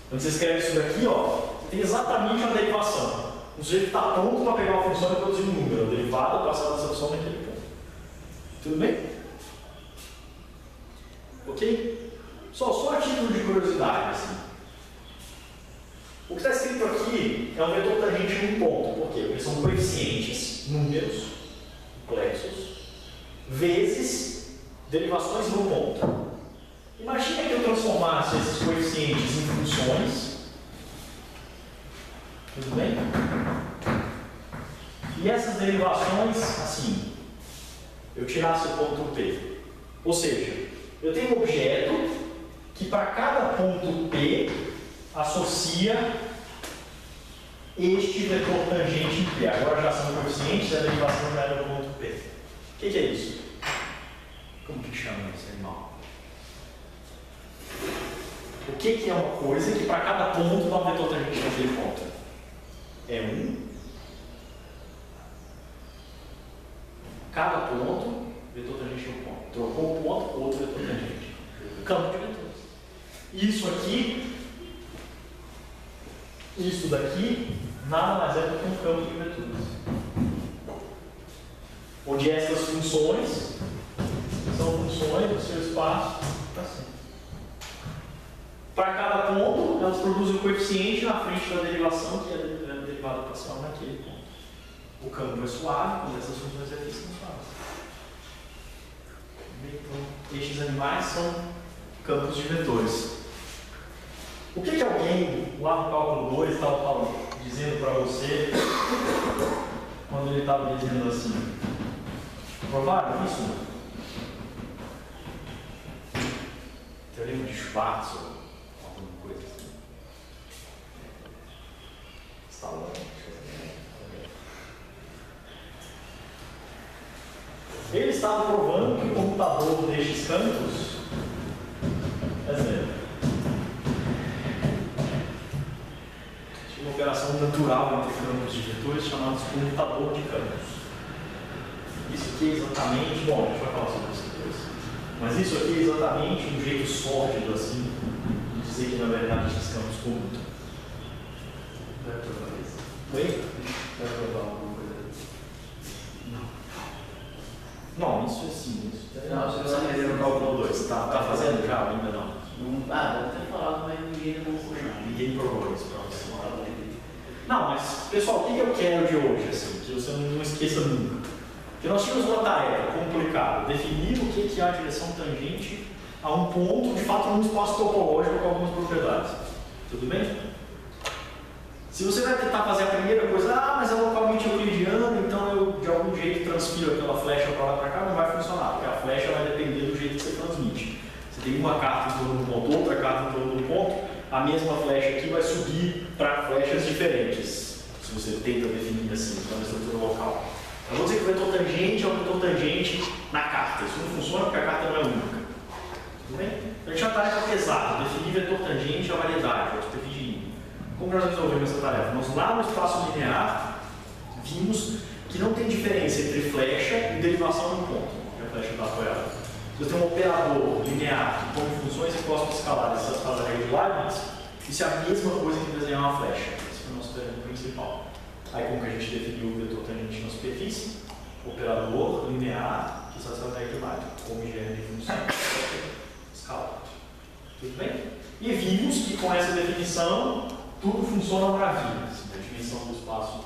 Quando você escreve isso daqui, ó, tem exatamente uma derivação. O sujeito está pronto para pegar uma função e produzir um número, a derivada parcial dessa função naquele ponto. Tudo bem? Ok? Só a título de curiosidade, assim. O que está escrito aqui é um vetor tangente em um ponto. Por quê? Porque são coeficientes, números complexos, vezes derivações no ponto. Imagina que eu transformasse esses coeficientes em funções. Tudo bem? E essas derivações, assim, eu tirasse o ponto P. Ou seja, eu tenho um objeto que para cada ponto P associa este vetor tangente em P. Agora já são coeficientes e a derivação já é do ponto P. O que é isso? Como que chama esse animal? O que é uma coisa que para cada ponto dá um vetor tangente naquele ponto? É cada ponto, vetor tangente no ponto. Trocou um ponto, outro vetor tangente. Campo de vetores. Isso aqui, isso daqui, nada mais é do que um campo de vetores. Onde essas funções são funções do seu espaço assim. Para cada ponto, elas produzem um coeficiente na frente da derivação, que é a derivada parcial naquele ponto. O campo é suave, quando essas funções aqui são suaves. Então, estes animais são campos de vetores. O que alguém lá no cálculo 2 estava dizendo para você quando ele estava dizendo assim? Provaram isso? Teorema de Schwarz ou alguma coisa assim? Está longe. Ele estava provando que o computador destes campos é zero. Tinha uma operação natural entre campos de vetores chamados computador de campos. Isso aqui é exatamente, bom, a gente vai falar sobre isso depois, mas isso aqui é exatamente um jeito sórdido assim de dizer que na verdade esses campos comutam. Vai provar isso? Oi? Vai provar alguma coisa? Não, isso é simples. Não, você está fazendo o cálculo 2. Tá fazendo já? Ainda não. Deve ter falado, mas ninguém não puxou. Ninguém provou isso para você. Não, mas, pessoal, o que eu quero de hoje, assim, que você não esqueça nunca? Porque nós tínhamos uma tarefa complicada, definir o que é a direção tangente a um ponto, de fato, num espaço topológico com algumas propriedades. Tudo bem? Se você vai tentar fazer a primeira coisa, mas é localmente euclidiano, então eu de algum jeito transfiro aquela flecha para lá para cá, não vai funcionar, porque a flecha vai depender do jeito que você transmite. Você tem uma carta em torno do ponto, outra carta em torno do ponto, a mesma flecha aqui vai subir para flechas diferentes, se você tenta definir assim, para uma estrutura local. Eu vou dizer que o vetor tangente é um vetor tangente na carta. Isso não funciona porque a carta não é única. Tudo bem? Então a gente já está pesado, definir vetor tangente é a variedade, vou definir. Como nós resolvemos essa tarefa? Nós lá no espaço linear vimos que não tem diferença entre flecha e derivação no ponto, que a flecha está apoiada. Se eu tenho um operador linear que põe funções e costas escalares e faz a regra de Leibniz, isso é a mesma coisa que desenhar uma flecha. Esse foi o nosso teorema principal. Aí como que a gente definiu o vetor tangente na superfície? Operador linear que satisfaz a regra de Leibniz, como higiene de função escalar. Tudo bem? E vimos que com essa definição tudo funciona maravilha. A dimensão do espaço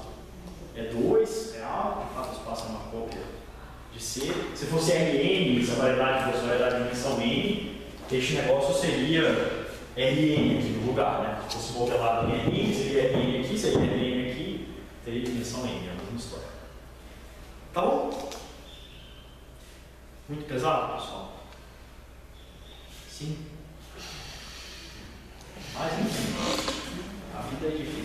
é 2, real, de fato o espaço é uma cópia de C. Se fosse Rn, se a variedade fosse a variedade de dimensão N, este negócio seria Rn aqui no lugar, né? Se fosse modelado em Rn, seria Rn aqui, seria Rn aqui, teria dimensão N, é a mesma história. Tá bom? Muito pesado, pessoal? Sim? Mas enfim. entendi.